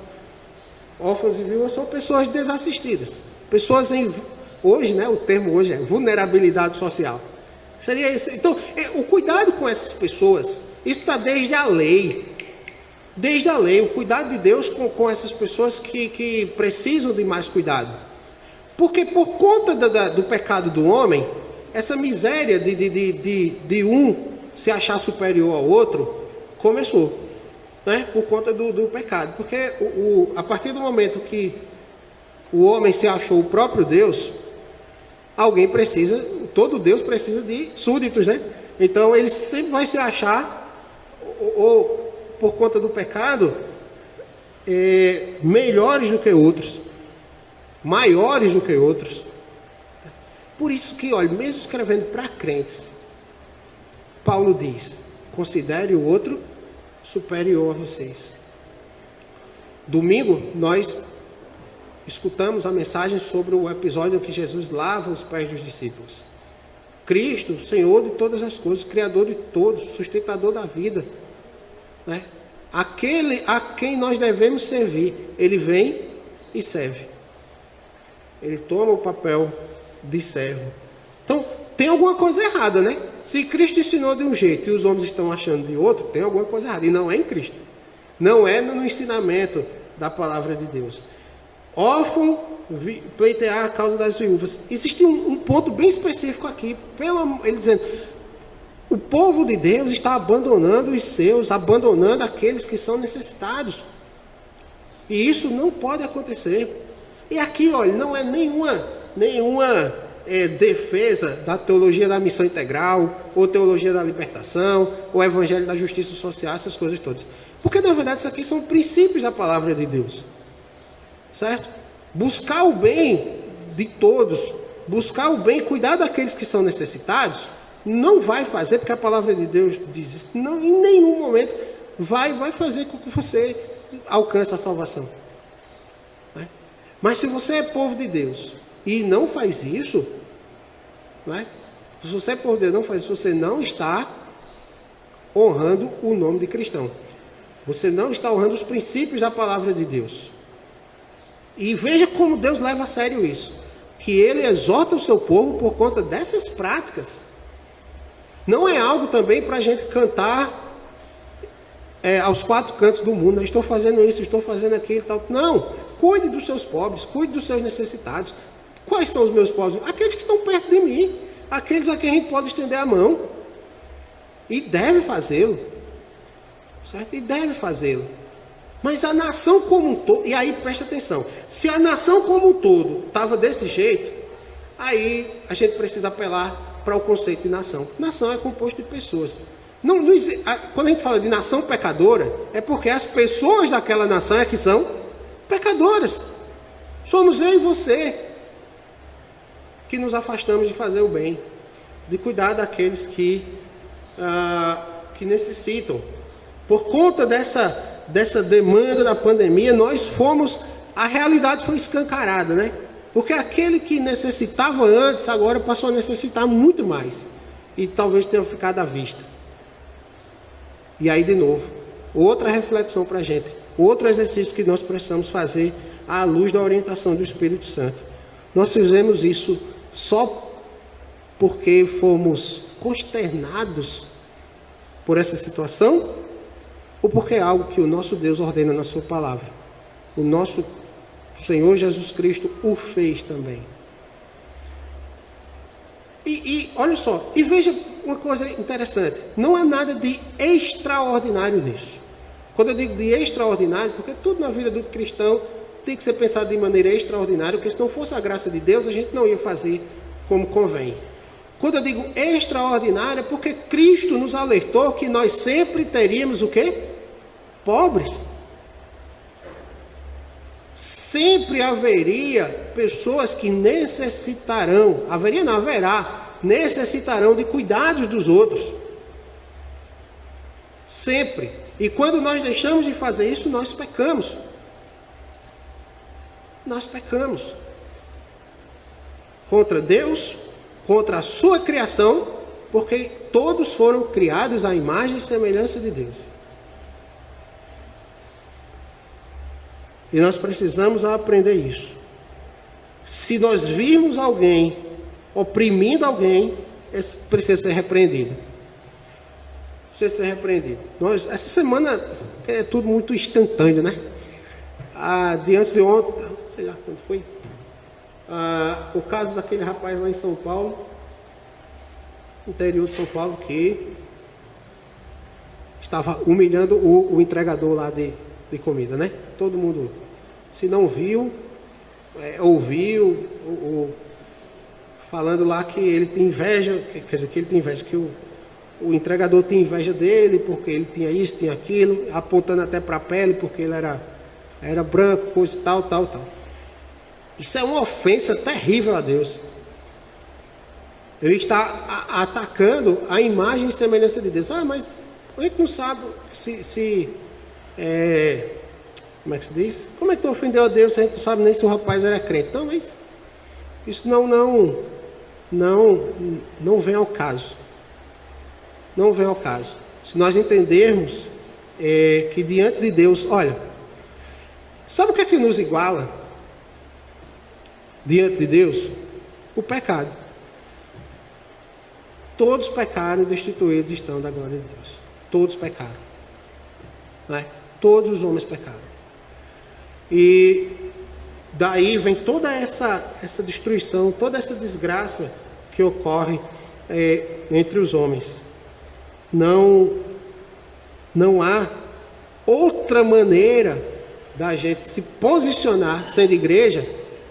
órfãos e viúvas são pessoas desassistidas. Pessoas hoje, né? O termo hoje é vulnerabilidade social. Seria isso. Então, o cuidado com essas pessoas, isso está desde a lei. Desde a lei, o cuidado de Deus com essas pessoas que precisam de mais cuidado. Porque por conta do pecado do homem, essa miséria de um se achar superior ao outro, começou. Né? Por conta do pecado. Porque a partir do momento que o homem se achou o próprio Deus, todo Deus precisa de súditos, né? Então ele sempre vai se achar, ou por conta do pecado, melhores do que outros, maiores do que outros. Por isso que, olha, mesmo escrevendo para crentes, Paulo diz: considere o outro superior a vocês. Domingo nós escutamos a mensagem sobre o episódio em que Jesus lava os pés dos discípulos. Cristo, Senhor de todas as coisas, Criador de todos, sustentador da vida, né? Aquele a quem nós devemos servir, ele vem e serve. Ele toma o papel de servo. Então, tem alguma coisa errada, né? Se Cristo ensinou de um jeito e os homens estão achando de outro, tem alguma coisa errada. E não é em Cristo. Não é no ensinamento da palavra de Deus. Órfão, pleitear a causa das viúvas. Existe um ponto bem específico aqui. Ele dizendo: o povo de Deus está abandonando os seus, abandonando aqueles que são necessitados. E isso não pode acontecer. E aqui, olha, não é nenhuma defesa da teologia da missão integral, ou teologia da libertação, ou evangelho da justiça social, essas coisas todas. Porque, na verdade, isso aqui são princípios da palavra de Deus. Certo? Buscar o bem de todos, buscar o bem, cuidar daqueles que são necessitados, não vai fazer, porque a palavra de Deus diz isso, não, em nenhum momento vai fazer com que você alcance a salvação. Né? Mas se você é povo de Deus e não faz isso, né? Se você é povo de Deus e não faz isso, você não está honrando o nome de cristão. Você não está honrando os princípios da palavra de Deus. E veja como Deus leva a sério isso. Que Ele exorta o seu povo por conta dessas práticas. Não é algo também para a gente cantar aos quatro cantos do mundo. Eu estou fazendo isso, estou fazendo aquilo, tal. Não. Cuide dos seus pobres, cuide dos seus necessitados. Quais são os meus pobres? Aqueles que estão perto de mim. Aqueles a quem a gente pode estender a mão. E deve fazê-lo. Certo? E deve fazê-lo. Mas a nação como um todo, e aí presta atenção, se a nação como um todo estava desse jeito, aí a gente precisa apelar para o conceito de nação. Nação é composto de pessoas. Quando a gente fala de nação pecadora, é porque as pessoas daquela nação é que são pecadoras. Somos eu e você que nos afastamos de fazer o bem, de cuidar daqueles que necessitam. Por conta dessa demanda da pandemia, a realidade foi escancarada, né? Porque aquele que necessitava antes, agora passou a necessitar muito mais. E talvez tenha ficado à vista. E aí, de novo, outra reflexão para a gente. Outro exercício que nós precisamos fazer à luz da orientação do Espírito Santo. Nós fizemos isso só porque fomos consternados por essa situação? Ou porque é algo que o nosso Deus ordena na sua palavra? O nosso Senhor Jesus Cristo o fez também. E olha só, e veja uma coisa interessante. Não há nada de extraordinário nisso. Quando eu digo de extraordinário, porque tudo na vida do cristão tem que ser pensado de maneira extraordinária, porque se não fosse a graça de Deus, a gente não ia fazer como convém. Quando eu digo extraordinário, é porque Cristo nos alertou que nós sempre teríamos o quê? Pobres. Sempre haveria pessoas que necessitarão, necessitarão de cuidados dos outros. Sempre. E quando nós deixamos de fazer isso, nós pecamos. Nós pecamos. Contra Deus, contra a sua criação, porque todos foram criados à imagem e semelhança de Deus. E nós precisamos aprender isso. Se nós virmos alguém oprimindo alguém, precisa ser repreendido. Precisa ser repreendido. Essa semana é tudo muito instantâneo, né? Diante de ontem, sei lá quando foi, o caso daquele rapaz lá em São Paulo, interior de São Paulo, que estava humilhando o entregador lá de comida, né? Todo mundo, se não viu, ouviu, falando lá que ele tem inveja, quer dizer, que ele tem inveja, que o entregador tem inveja dele, porque ele tinha isso, tinha aquilo, apontando até para a pele, porque ele era branco, coisa tal. Isso é uma ofensa terrível a Deus. Ele está atacando a imagem e semelhança de Deus. Mas a gente não sabe como é que se diz? Como é que tu ofendeu a Deus se a gente não sabe nem se o rapaz era crente? Não, mas isso não vem ao caso. Não vem ao caso. Se nós entendermos que diante de Deus, olha, sabe o que é que nos iguala diante de Deus? O pecado. Todos pecaram e destituídos estão da glória de Deus. Todos pecaram. Não é? Todos os homens pecaram. E daí vem toda essa destruição, toda essa desgraça que ocorre entre os homens. Não há outra maneira da gente se posicionar, sendo igreja,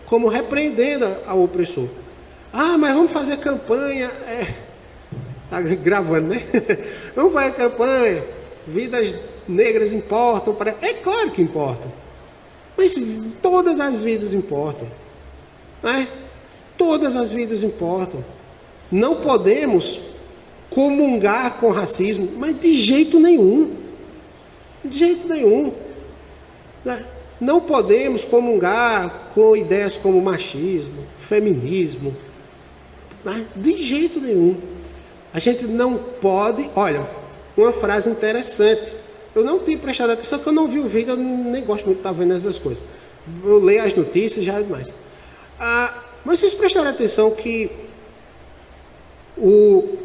como repreendendo ao opressor. Mas vamos fazer campanha. Está gravando, né? Vamos fazer campanha. Vidas negras importam. É claro que importam. Mas todas as vidas importam. Né? Todas as vidas importam. Não podemos comungar com racismo, mas de jeito nenhum. De jeito nenhum. Não podemos comungar com ideias como machismo, feminismo. Mas de jeito nenhum. A gente não pode... Olha, uma frase interessante. Eu não tinha prestado atenção, porque eu não vi o vídeo, eu nem gosto muito de estar vendo essas coisas. Eu leio as notícias já é demais. Mas vocês prestaram atenção que o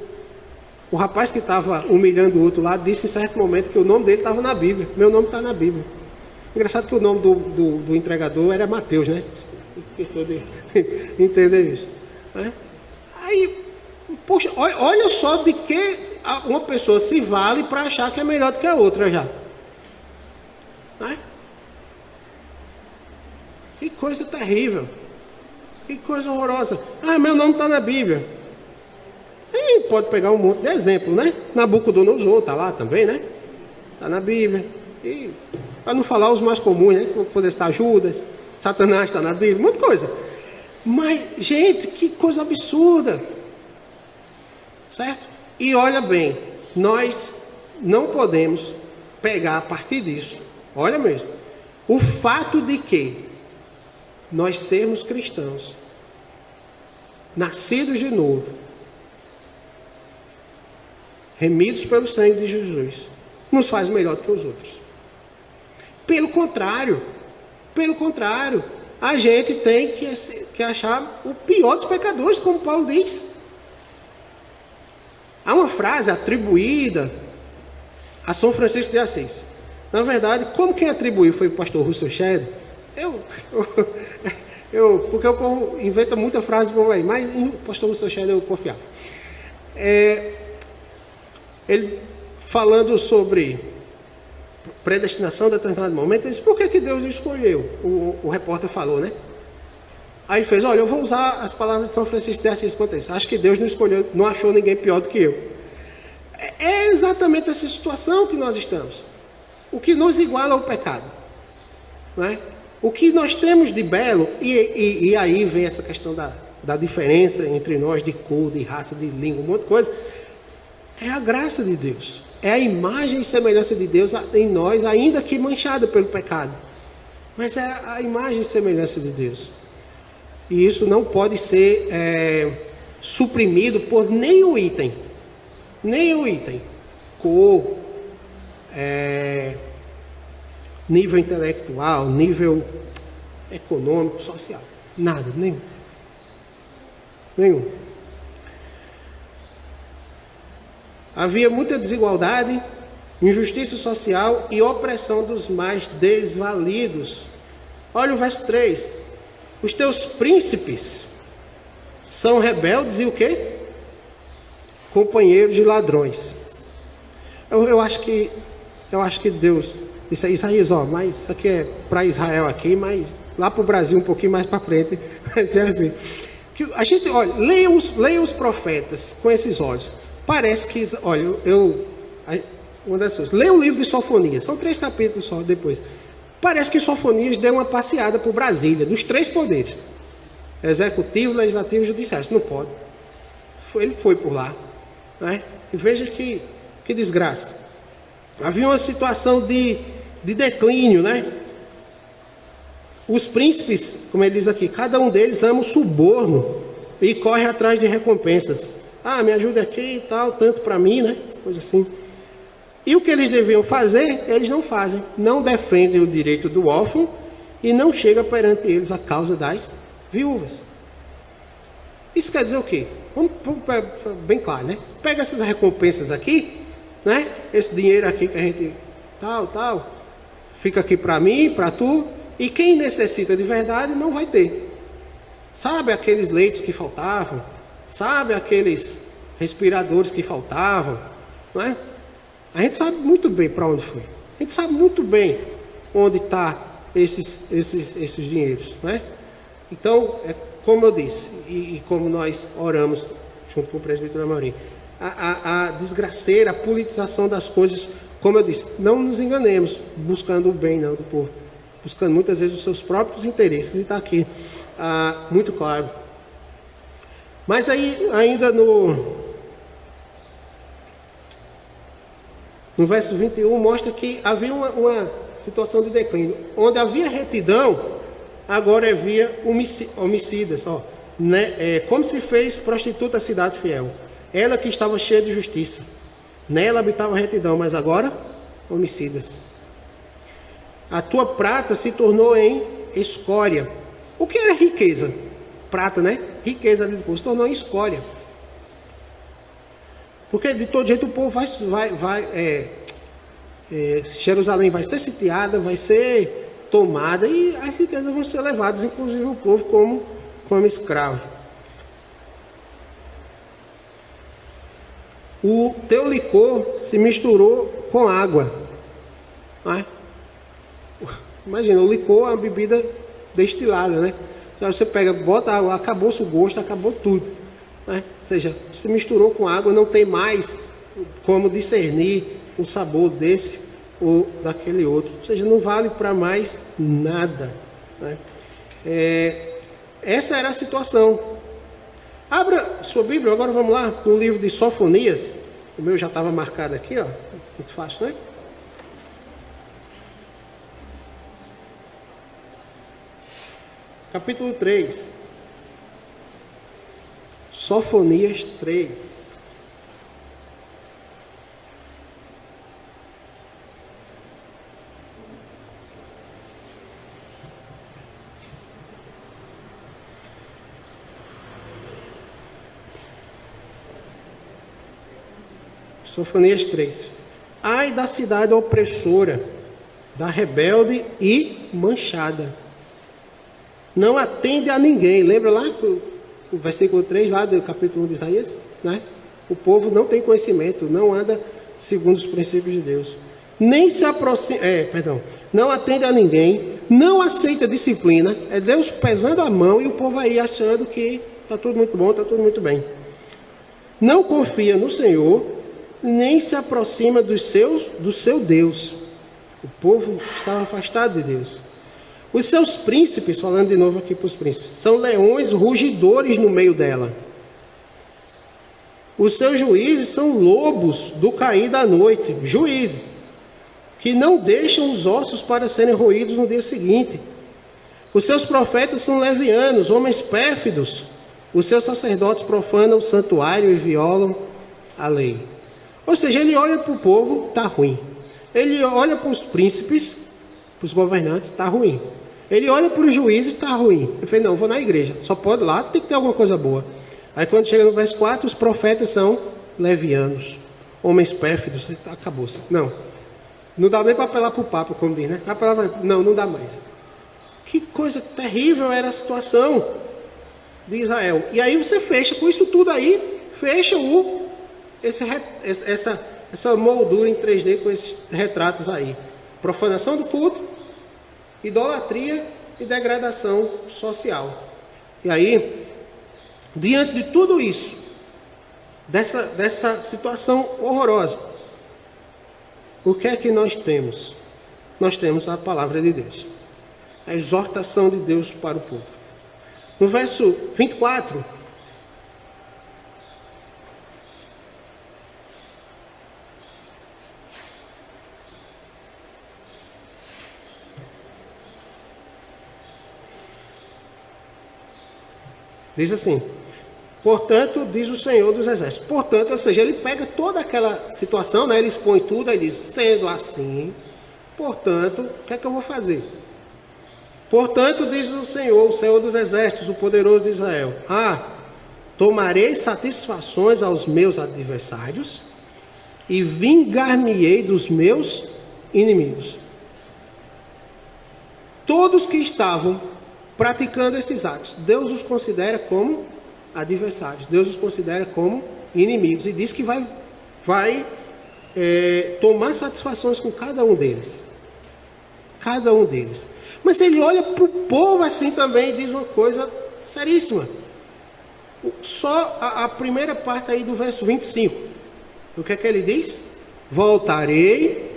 rapaz que estava humilhando o outro lá disse em certo momento que o nome dele estava na Bíblia. Meu nome está na Bíblia. Engraçado que o nome do entregador era Mateus, né? Esqueceu de entender isso. Né? Aí, poxa, olha só de que uma pessoa se vale para achar que é melhor do que a outra já. Né? Que coisa terrível. Que coisa horrorosa. Meu nome está na Bíblia. E pode pegar um monte de exemplo, né? Nabucodonosor está lá também, né? Está na Bíblia. E para não falar os mais comuns, né? Poder estar Judas, Satanás está na Bíblia, muita coisa. Mas, gente, que coisa absurda. Certo? E olha bem, nós não podemos pegar a partir disso, olha mesmo, o fato de que nós sermos cristãos, nascidos de novo, remidos pelo sangue de Jesus, nos faz melhor do que os outros. Pelo contrário, a gente tem que achar o pior dos pecadores, como Paulo diz. Há uma frase atribuída a São Francisco de Assis. Na verdade, como quem atribuiu foi o pastor Russell Shedd, porque o povo inventa muita frase por aí, mas o pastor Russell Shedd eu confiava. Ele falando sobre predestinação de determinado momento, ele disse, por que Deus escolheu? O repórter falou, né? Aí ele fez, olha, eu vou usar as palavras de São Francisco de Assis quanto a isso. Acho que Deus não escolheu, não achou ninguém pior do que eu. É exatamente essa situação que nós estamos. O que nos iguala ao pecado. Não é? O que nós temos de belo, e aí vem essa questão da diferença entre nós de cor, de raça, de língua, um monte de coisa, é a graça de Deus. É a imagem e semelhança de Deus em nós, ainda que manchada pelo pecado. Mas é a imagem e semelhança de Deus. E isso não pode ser suprimido por nenhum item. Nenhum item. Cor, nível intelectual, nível econômico, social. Nada, nenhum. Nenhum. Havia muita desigualdade, injustiça social e opressão dos mais desvalidos. Olha o verso 3. Os teus príncipes são rebeldes e o quê? Companheiros de ladrões. Eu acho que Deus disse a Isaías, mas isso aqui é para Israel aqui, mas lá para o Brasil um pouquinho mais para frente, vai ser assim. Que a gente, olha, leia os profetas com esses olhos. Parece que, olha, uma das coisas, leia o livro de Sofonias, são 3 capítulos só depois. Parece que Sofonias deu uma passeada por Brasília, dos 3 poderes. Executivo, legislativo e judiciário. Não pode. Ele foi por lá. Né? E veja que desgraça. Havia uma situação de declínio, né? Os príncipes, como ele diz aqui, cada um deles ama o suborno e corre atrás de recompensas. Me ajuda aqui e tal, tanto para mim, né? Coisa assim. E o que eles deviam fazer, eles não fazem. Não defendem o direito do órfão e não chega perante eles a causa das viúvas. Isso quer dizer o quê? Vamos bem claro, né? Pega essas recompensas aqui, né? Esse dinheiro aqui que a gente tal, fica aqui para mim, para tu, e quem necessita de verdade não vai ter. Sabe aqueles leitos que faltavam? Sabe aqueles respiradores que faltavam? Não é? A gente sabe muito bem para onde foi. A gente sabe muito bem onde estão esses dinheiros, não é? Então, como eu disse, e como nós oramos junto com o presbítero Amorim, a desgraceira, a politização das coisas, como eu disse, não nos enganemos, buscando o bem não do povo, buscando muitas vezes os seus próprios interesses, e está aqui muito claro. Mas aí, ainda no verso 21, mostra que havia uma situação de declínio. Onde havia retidão, agora havia homicidas. Né? Como se fez prostituta a cidade fiel. Ela que estava cheia de justiça. Nela habitava retidão, mas agora homicidas. A tua prata se tornou em escória. O que é riqueza? Prata, né? Riqueza ali do povo se tornou em escória. Porque de todo jeito o povo Jerusalém vai ser sitiada, vai ser tomada e as riquezas vão ser levadas, inclusive o povo como escravo. O teu licor se misturou com água. Não é? Imagina, o licor é uma bebida destilada, né? Então você pega, bota água, acabou-se o gosto, acabou tudo. Né? Ou seja, se misturou com água, não tem mais como discernir o sabor desse ou daquele outro. Ou seja, não vale para mais nada. Né? Essa era a situação. Abra sua Bíblia, agora vamos lá, no livro de Sofonias. O meu já estava marcado aqui, ó. Muito fácil, né? Capítulo 3. Sofonias 3. Sofonias 3. Ai da cidade opressora, da rebelde e manchada. Não atende a ninguém. Lembra lá o versículo 3 lá do capítulo 1 de Isaías? Né? O povo não tem conhecimento, não anda segundo os princípios de Deus. Nem se aproxima, não atende a ninguém, não aceita disciplina. É Deus pesando a mão e o povo aí achando que está tudo muito bom, está tudo muito bem. Não confia no Senhor, nem se aproxima do seu Deus. O povo estava afastado de Deus. Os seus príncipes, falando de novo aqui para os príncipes, são leões rugidores no meio dela. Os seus juízes são lobos do cair da noite, juízes, que não deixam os ossos para serem roídos no dia seguinte. Os seus profetas são levianos, homens pérfidos. Os seus sacerdotes profanam o santuário e violam a lei. Ou seja, ele olha para o povo, está ruim. Ele olha para os príncipes, para os governantes, está ruim. Ele olha para os juízes, está ruim. Ele fala, não, vou na igreja. Só pode lá, tem que ter alguma coisa boa. Aí quando chega no verso 4, os profetas são levianos, homens pérfidos. Acabou-se. Não dá nem para apelar para o Papa, como diz, né? Não dá mais. Que coisa terrível era a situação de Israel. E aí você fecha com isso tudo aí, fecha essa moldura em 3D com esses retratos aí. Profanação do culto, idolatria e degradação social. E aí, diante de tudo isso, dessa situação horrorosa, o que é que nós temos? Nós temos a palavra de Deus, a exortação de Deus para o povo. No verso 24, diz assim: portanto, diz o Senhor dos Exércitos. Portanto, ou seja, ele pega toda aquela situação, né? Ele expõe tudo, aí diz, sendo assim, portanto, o que é que eu vou fazer? Portanto, diz o Senhor dos Exércitos, o poderoso de Israel: tomarei satisfações aos meus adversários e vingar-me-ei dos meus inimigos. Todos que estavam praticando esses atos, Deus os considera como adversários, Deus os considera como inimigos, e diz que vai tomar satisfações com cada um deles. Cada um deles. Mas ele olha para o povo assim também e diz uma coisa seríssima. Só a primeira parte aí do verso 25. O que é que ele diz? Voltarei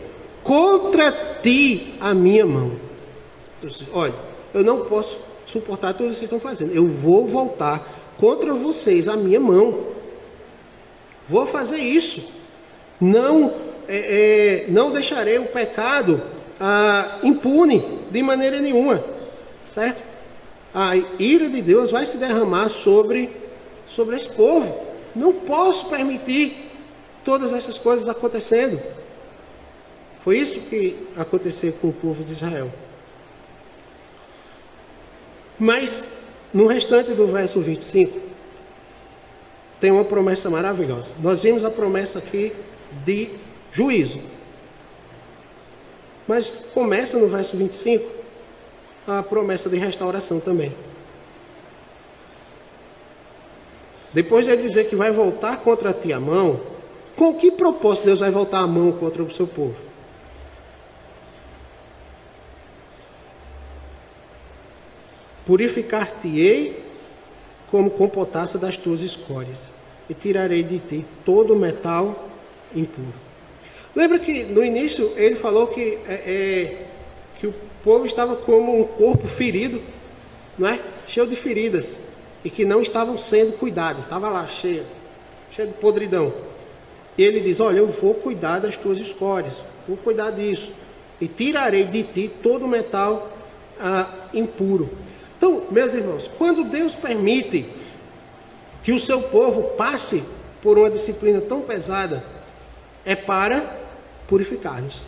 contra ti a minha mão. Olha, eu não posso suportar tudo isso que vocês estão fazendo. Eu vou voltar contra vocês a minha mão. Vou fazer isso. Não deixarei o pecado impune de maneira nenhuma. Certo? A ira de Deus vai se derramar sobre esse povo. Não posso permitir todas essas coisas acontecendo. Foi isso que aconteceu com o povo de Israel. Mas, no restante do verso 25, tem uma promessa maravilhosa. Nós vimos a promessa aqui de juízo. Mas começa no verso 25 a promessa de restauração também. Depois de ele dizer que vai voltar contra ti a mão, com que propósito Deus vai voltar a mão contra o seu povo? Purificar-te-ei como com potassa das tuas escórias, e tirarei de ti todo o metal impuro. Lembra que no início ele falou que o povo estava como um corpo ferido, não é? Cheio de feridas, e que não estavam sendo cuidados, estava lá cheio de podridão. E ele diz, olha, eu vou cuidar das tuas escórias, vou cuidar disso, e tirarei de ti todo o metal impuro. Então, meus irmãos, quando Deus permite que o seu povo passe por uma disciplina tão pesada, é para purificar-nos.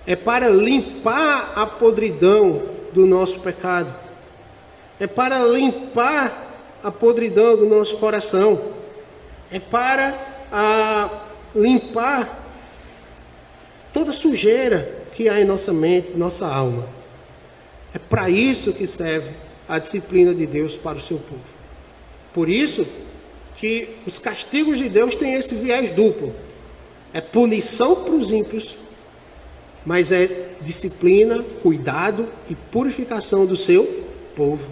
É para limpar a podridão do nosso pecado. É para limpar a podridão do nosso coração. É para limpar toda sujeira que há em nossa mente, nossa alma. É para isso que serve a disciplina de Deus para o seu povo. Por isso que os castigos de Deus têm esse viés duplo. É punição para os ímpios, mas é disciplina, cuidado e purificação do seu povo.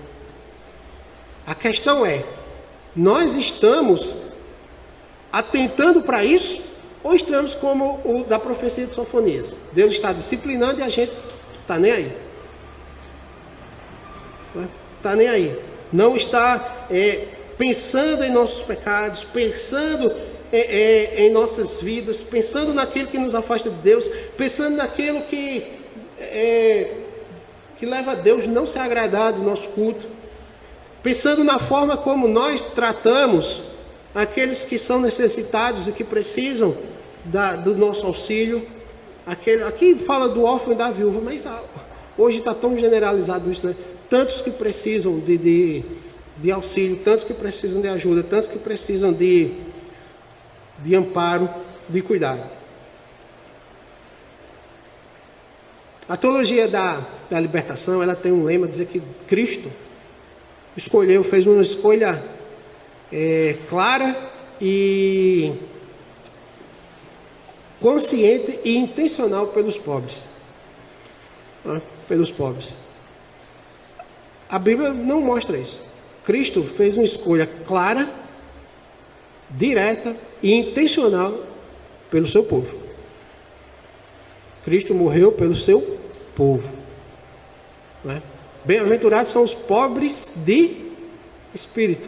A questão é, nós estamos atentando para isso ou estamos como o da profecia de Sofonias? Deus está disciplinando e a gente está nem aí. Está nem aí. Não está pensando em nossos pecados, pensando em nossas vidas, pensando naquilo que nos afasta de Deus, pensando naquilo que leva a Deus não se agradar do nosso culto, pensando na forma como nós tratamos aqueles que são necessitados e que precisam do nosso auxílio. Aqui fala do órfão e da viúva, mas hoje está tão generalizado isso, né? Tantos que precisam de auxílio, tantos que precisam de ajuda, tantos que precisam de amparo, de cuidado. A teologia da libertação, ela tem um lema, dizer que Cristo fez uma escolha clara e consciente e intencional pelos pobres. Pelos pobres. A Bíblia não mostra isso. Cristo fez uma escolha clara, direta e intencional pelo seu povo. Cristo morreu pelo seu povo. Não é? Bem-aventurados são os pobres de espírito.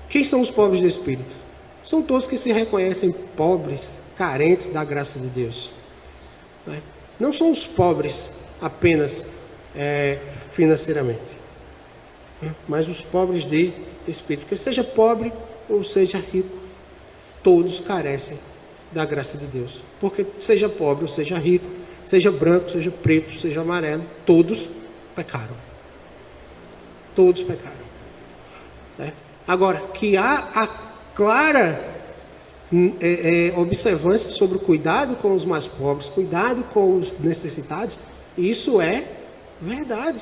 Quem são os pobres de espírito? São todos que se reconhecem pobres, carentes da graça de Deus. Não é? Não são os pobres apenas financeiramente, mas os pobres de espírito. Porque seja pobre ou seja rico, todos carecem da graça de Deus. Porque seja pobre ou seja rico, seja branco, seja preto, seja amarelo, todos pecaram. Todos pecaram. Agora, que há a clara observância sobre o cuidado com os mais pobres, cuidado com os necessitados, isso é verdade.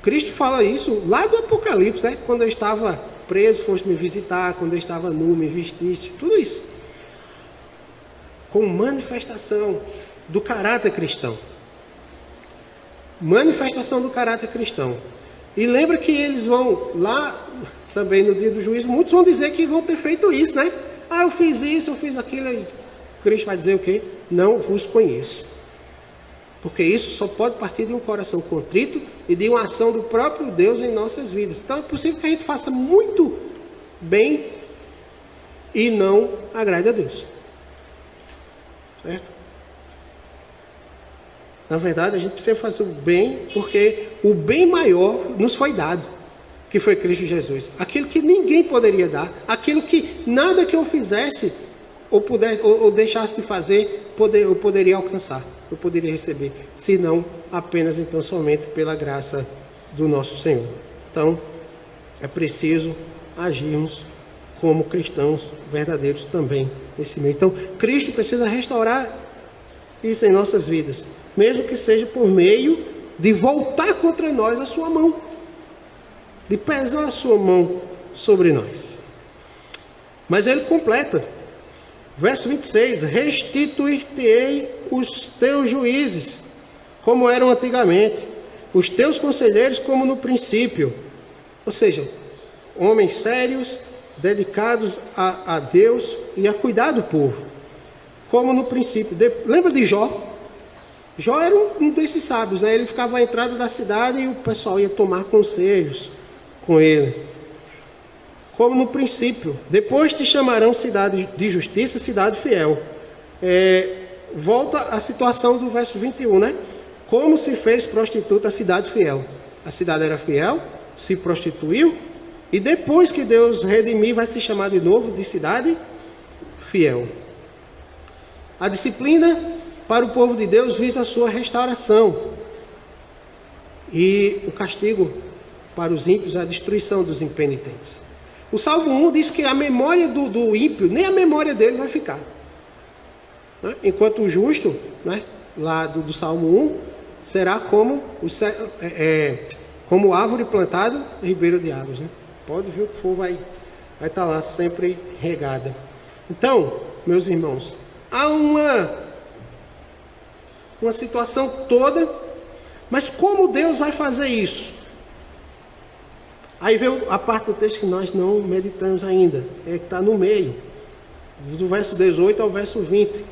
Cristo fala isso lá do Apocalipse, né? Quando eu estava preso, foste me visitar, quando eu estava nu, me vestiste, tudo isso. Com manifestação do caráter cristão. Manifestação do caráter cristão. E lembra que eles vão lá, também no dia do juízo, muitos vão dizer que vão ter feito isso, né? Eu fiz isso, eu fiz aquilo. Cristo vai dizer o quê? Não vos conheço. Porque isso só pode partir de um coração contrito e de uma ação do próprio Deus em nossas vidas. Então é possível que a gente faça muito bem e não agrade a Deus. Certo? Na verdade, a gente precisa fazer o bem porque o bem maior nos foi dado. que foi Cristo Jesus. Aquilo que ninguém poderia dar, aquilo que nada que eu fizesse ou deixasse de fazer, eu poderia alcançar, eu poderia receber, senão apenas então somente pela graça do nosso Senhor. Então, é preciso agirmos como cristãos verdadeiros também nesse meio. Então, Cristo precisa restaurar isso em nossas vidas, mesmo que seja por meio de voltar contra nós a sua mão, de pesar a sua mão sobre nós. Mas ele completa, verso 26, restituir-te-ei os teus juízes, como eram antigamente, os teus conselheiros como no princípio. Ou seja, homens sérios, dedicados a Deus e a cuidar do povo, como no princípio. Lembra de Jó? Jó era um desses sábios, né? Ele ficava à entrada da cidade e o pessoal ia tomar conselhos com ele. Como no princípio. Depois te chamarão cidade de justiça, cidade fiel. Volta à situação do verso 21, né? Como se fez prostituta a cidade fiel. A cidade era fiel, se prostituiu, e depois que Deus redimir, vai se chamar de novo de cidade fiel. A disciplina para o povo de Deus visa a sua restauração. E o castigo para os ímpios é a destruição dos impenitentes. O Salmo 1 diz que a memória do ímpio, nem a memória dele vai ficar. Né? Enquanto o justo, né, lá do Salmo 1, será como árvore plantada em ribeiro de águas. Né? Pode ver que for, vai estar lá sempre regada. Então, meus irmãos, há uma situação toda, mas como Deus vai fazer isso? Aí vem a parte do texto que nós não meditamos ainda, que está no meio, do verso 18 ao verso 20.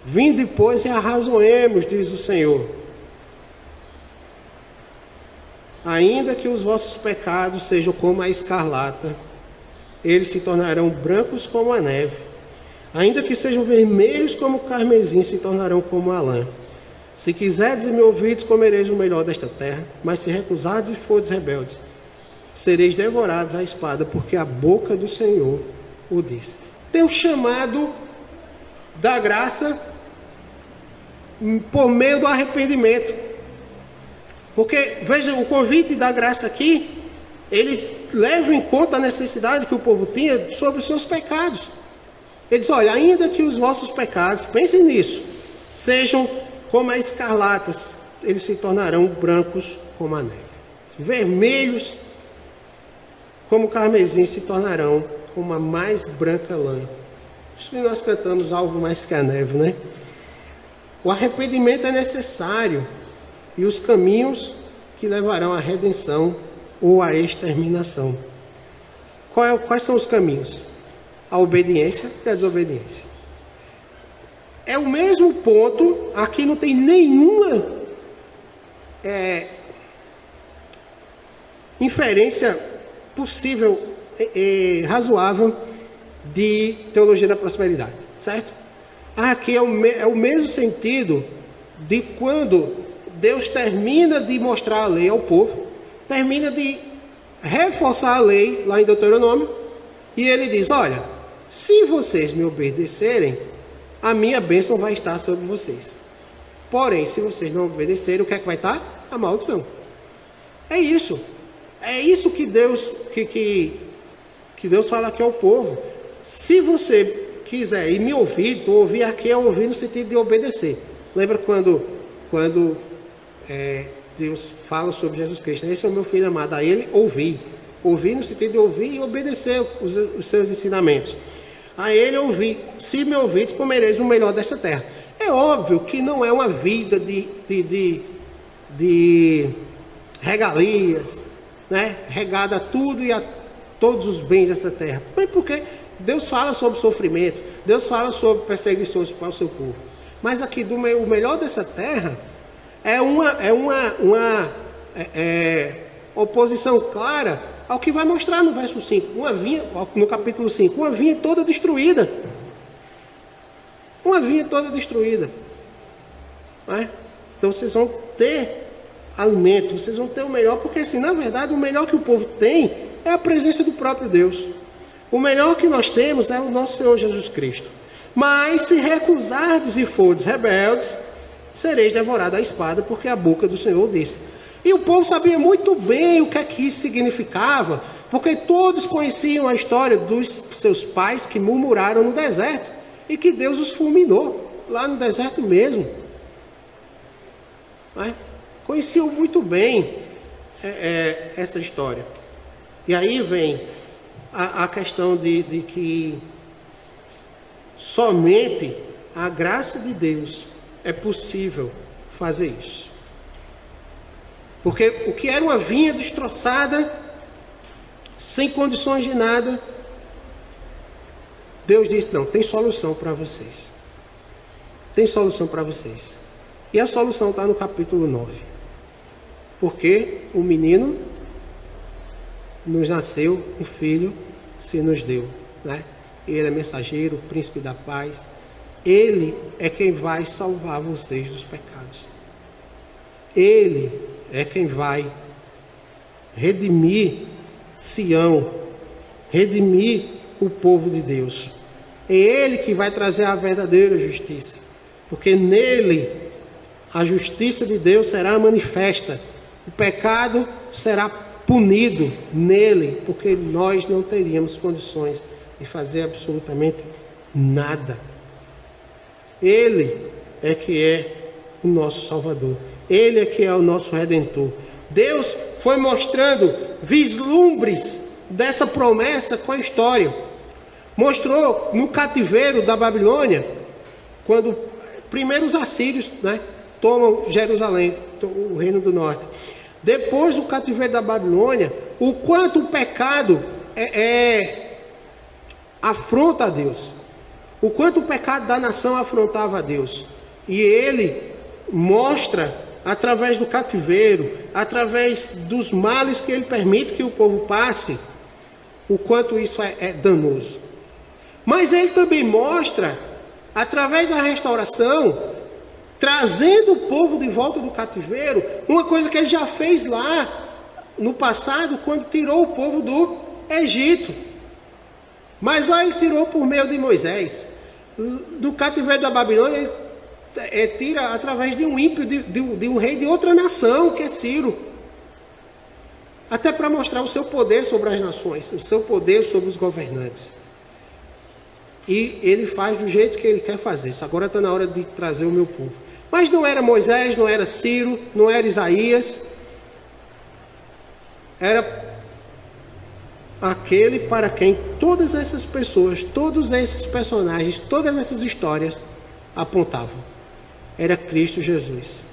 Vinde, pois, e arrazoemos, diz o Senhor. Ainda que os vossos pecados sejam como a escarlata, eles se tornarão brancos como a neve. Ainda que sejam vermelhos como o carmesim, se tornarão como a lã. Se quiserdes e me ouvides, comereis o melhor desta terra. Mas se recusardes e fordes rebeldes, sereis devorados à espada, porque a boca do Senhor o diz. Tem o chamado da graça por meio do arrependimento. Porque, veja, o convite da graça aqui, ele leva em conta a necessidade que o povo tinha sobre os seus pecados. Ele diz, olha, ainda que os vossos pecados, pensem nisso, sejam como as escarlatas, eles se tornarão brancos como a neve. Vermelhos como o carmesim se tornarão como a mais branca lã. Isso que nós cantamos algo mais que a neve, né? O arrependimento é necessário e os caminhos que levarão à redenção ou à exterminação. Quais são os caminhos? A obediência e a desobediência. É o mesmo ponto, aqui não tem nenhuma inferência possível, razoável, de teologia da prosperidade, certo? Aqui é o mesmo sentido de quando Deus termina de mostrar a lei ao povo, termina de reforçar a lei lá em Deuteronômio, e ele diz, olha, se vocês me obedecerem, a minha bênção vai estar sobre vocês. Porém, se vocês não obedecerem, o que é que vai estar? A maldição. É isso. É isso que Deus, que Deus fala aqui ao povo. Se você quiser e me ouvir, ouvir aqui é ouvir no sentido de obedecer. Lembra quando Deus fala sobre Jesus Cristo? Esse é o meu filho amado, a ele ouvir. Ouvir no sentido de ouvir e obedecer os seus ensinamentos. A ele ouvir, se me ouvides, comereis o melhor dessa terra. É óbvio que não é uma vida de regalias, né? Regada a tudo e a todos os bens dessa terra. Mas porque Deus fala sobre sofrimento, Deus fala sobre perseguições para o seu povo. Mas aqui o melhor dessa terra é uma oposição clara ao que vai mostrar no verso 5, no capítulo 5, uma vinha toda destruída. Uma vinha toda destruída. Né? Então vocês vão ter alimento, vocês vão ter o melhor, porque assim, na verdade, o melhor que o povo tem é a presença do próprio Deus. O melhor que nós temos é o nosso Senhor Jesus Cristo. Mas se recusardes e fordes rebeldes, sereis devorados à espada, porque a boca do Senhor disse. E o povo sabia muito bem o que é que isso significava, porque todos conheciam a história dos seus pais que murmuraram no deserto, e que Deus os fulminou, lá no deserto mesmo. Conheciam muito bem essa história. E aí vem a questão de que somente a graça de Deus é possível fazer isso. Porque o que era uma vinha destroçada, sem condições de nada, Deus disse, não, tem solução para vocês. Tem solução para vocês. E a solução está no capítulo 9. Porque o menino nos nasceu, o filho se nos deu, né? Ele é mensageiro, príncipe da paz. Ele é quem vai salvar vocês dos pecados. Ele é quem vai redimir Sião, redimir o povo de Deus. É Ele que vai trazer a verdadeira justiça, porque nele a justiça de Deus será manifesta. O pecado será punido nele, porque nós não teríamos condições de fazer absolutamente nada. Ele é que é o nosso Salvador. Ele é que é o nosso Redentor. Deus foi mostrando vislumbres dessa promessa com a história. Mostrou no cativeiro da Babilônia, quando primeiro os assírios, né, tomam Jerusalém, o reino do norte. Depois do cativeiro da Babilônia, o quanto o pecado afronta a Deus. O quanto o pecado da nação afrontava a Deus. E ele mostra, através do cativeiro, através dos males que ele permite que o povo passe, o quanto isso é danoso. Mas ele também mostra, através da restauração, trazendo o povo de volta do cativeiro, uma coisa que ele já fez lá no passado, quando tirou o povo do Egito. Mas lá ele tirou por meio de Moisés. Do cativeiro da Babilônia, ele tira através de um ímpio, de um rei de outra nação, que é Ciro. Até para mostrar o seu poder sobre as nações, o seu poder sobre os governantes. E ele faz do jeito que ele quer fazer. Isso agora está na hora de trazer o meu povo. Mas não era Moisés, não era Ciro, não era Isaías. Era aquele para quem todas essas pessoas, todos esses personagens, todas essas histórias apontavam. Era Cristo Jesus.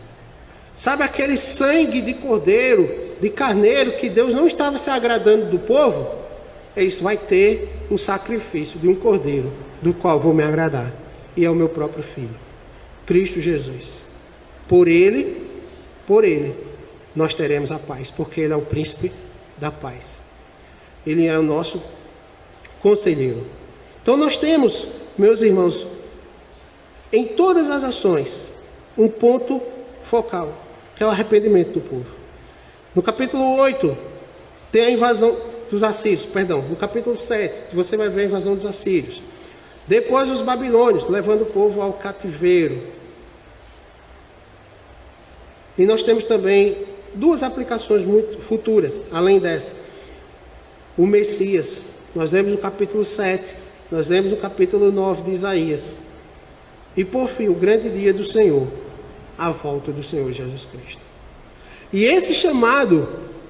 Sabe aquele sangue de cordeiro, de carneiro, que Deus não estava se agradando do povo? Isso vai ter um sacrifício de um cordeiro, do qual vou me agradar. E é o meu próprio Filho, Cristo Jesus. Por Ele, nós teremos a paz, porque Ele é o príncipe da paz. Ele é o nosso conselheiro. Então nós temos, meus irmãos, em todas as ações, um ponto focal, que é o arrependimento do povo. No capítulo 8, tem a invasão dos assírios, no capítulo 7, você vai ver a invasão dos assírios. Depois os babilônios, levando o povo ao cativeiro. E nós temos também duas aplicações muito futuras, além dessa. O Messias, nós lemos no capítulo 7, nós lemos no capítulo 9 de Isaías. E por fim, o grande dia do Senhor, a volta do Senhor Jesus Cristo. E esse chamado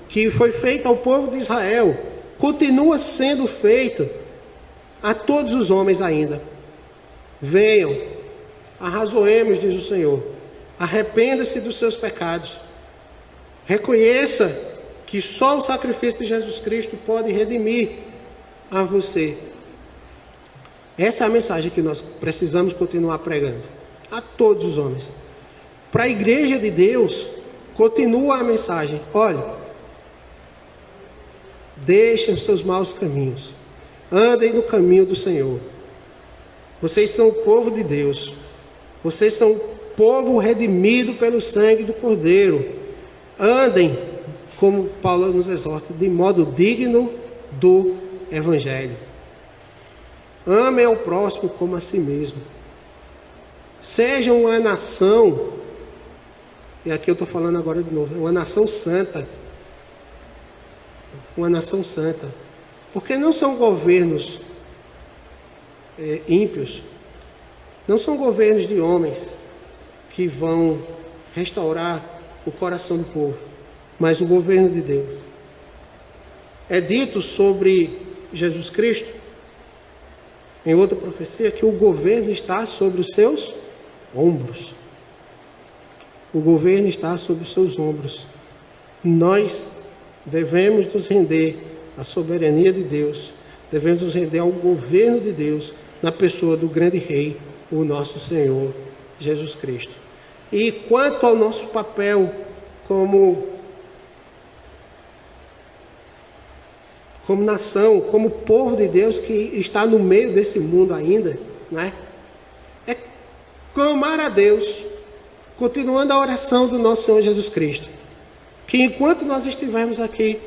que foi feito ao povo de Israel, continua sendo feito a todos os homens ainda. Venham, arrazoemos, diz o Senhor. Arrependa-se dos seus pecados. Reconheça que só o sacrifício de Jesus Cristo pode redimir a você. Essa é a mensagem que nós precisamos continuar pregando a todos os homens. Para a igreja de Deus, continua a mensagem. Olha, deixem os seus maus caminhos. Andem no caminho do Senhor. Vocês são o povo de Deus. Vocês são o povo redimido pelo sangue do Cordeiro. andem, como Paulo nos exorta, de modo digno do Evangelho. Amem ao próximo como a si mesmo. Sejam uma nação, e aqui eu estou falando agora de novo, uma nação santa. Uma nação santa. Porque não são governos ímpios, não são governos de homens que vão restaurar o coração do povo, mas o governo de Deus. É dito sobre Jesus Cristo, em outra profecia, que o governo está sobre os seus ombros. O governo está sobre os seus ombros. Nós devemos nos render à soberania de Deus, devemos nos render ao governo de Deus, na pessoa do grande Rei, o nosso Senhor Jesus Cristo. E quanto ao nosso papel como nação, como povo de Deus que está no meio desse mundo ainda, né? É clamar a Deus, continuando a oração do nosso Senhor Jesus Cristo, que enquanto nós estivermos aqui,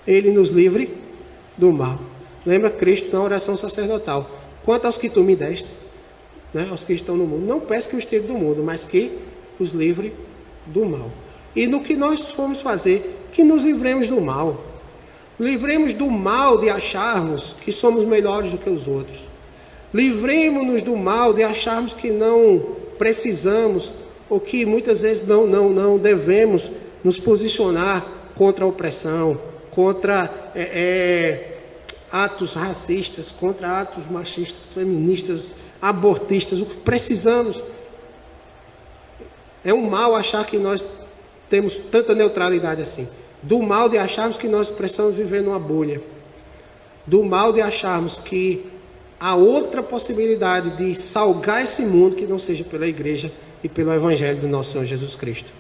Ele nos livre do mal. Lembra Cristo na oração sacerdotal: quanto aos que tu me deste, né, aos que estão no mundo, não peço que os tire do mundo, mas que os livre do mal. E no que nós formos fazer, que nos livremos do mal. Livremos do mal de acharmos que somos melhores do que os outros. Livremos-nos do mal de acharmos que não precisamos, ou que muitas vezes não devemos nos posicionar contra a opressão, contra atos racistas, contra atos machistas, feministas, abortistas. O que precisamos é um mal achar que nós temos tanta neutralidade assim. Do mal de acharmos que nós precisamos viver numa bolha. Do mal de acharmos que há outra possibilidade de salgar esse mundo que não seja pela igreja e pelo Evangelho do nosso Senhor Jesus Cristo.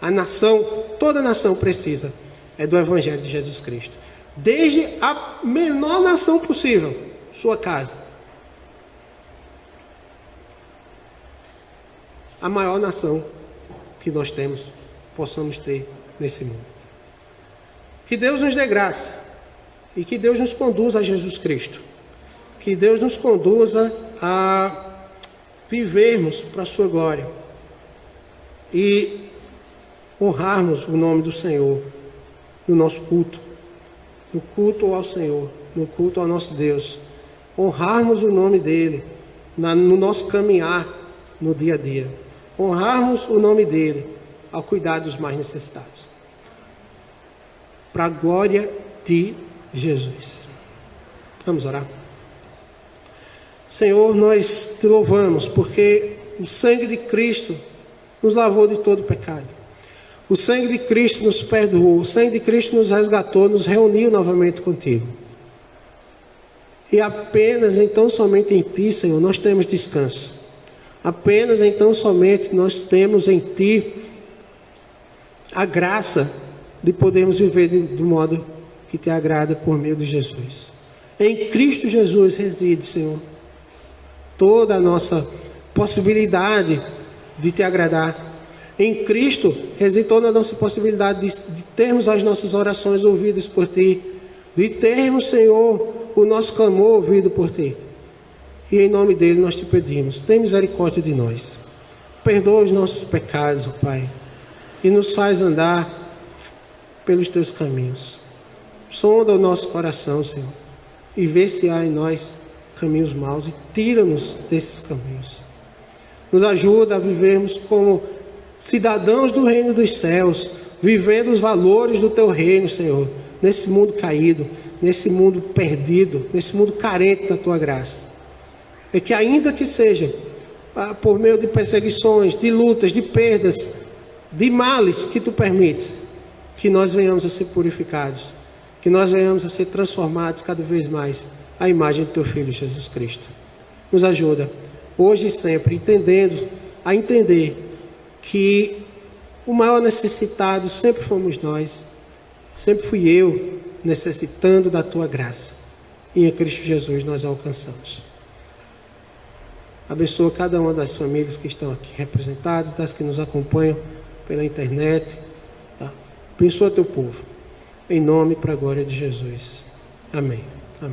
A nação, toda nação precisa do Evangelho de Jesus Cristo. Desde a menor nação possível, sua casa, a maior nação que nós possamos ter nesse mundo. Que Deus nos dê graça e que Deus nos conduza a Jesus Cristo. Que Deus nos conduza a vivermos para a sua glória e honrarmos o nome do Senhor no nosso culto, no culto ao Senhor, no culto ao nosso Deus. Honrarmos o nome dEle no nosso caminhar no dia a dia. Honrarmos o nome dEle ao cuidar dos mais necessitados. Para a glória de Jesus. Vamos orar. Senhor, nós te louvamos porque o sangue de Cristo nos lavou de todo pecado. O sangue de Cristo nos perdoou. O sangue de Cristo nos resgatou, nos reuniu novamente contigo. E apenas então somente em Ti, Senhor, nós temos descanso. Apenas então somente nós temos em Ti a graça de podermos viver do modo que Te agrada por meio de Jesus. Em Cristo Jesus reside, Senhor, toda a nossa possibilidade de Te agradar. Em Cristo reside toda a nossa possibilidade de termos as nossas orações ouvidas por Ti, de termos, Senhor, o nosso clamor ouvido por Ti. E em nome dEle nós Te pedimos, tem misericórdia de nós. Perdoa os nossos pecados, ó Pai, e nos faz andar pelos Teus caminhos. Sonda o nosso coração, Senhor, e vê se há em nós caminhos maus e tira-nos desses caminhos. Nos ajuda a vivermos como cidadãos do reino dos céus, vivendo os valores do Teu reino, Senhor, nesse mundo caído, nesse mundo perdido, nesse mundo carente da Tua graça. E que ainda que seja por meio de perseguições, de lutas, de perdas, de males que Tu permites, que nós venhamos a ser purificados, que nós venhamos a ser transformados cada vez mais à imagem do Teu Filho Jesus Cristo. Nos ajuda, hoje e sempre, a entender que o maior necessitado sempre fomos nós, sempre fui eu, necessitando da Tua graça. E em Cristo Jesus nós alcançamos. Abençoa cada uma das famílias que estão aqui representadas, das que nos acompanham pela internet, Abençoa teu povo. Em nome e para a glória de Jesus. Amém.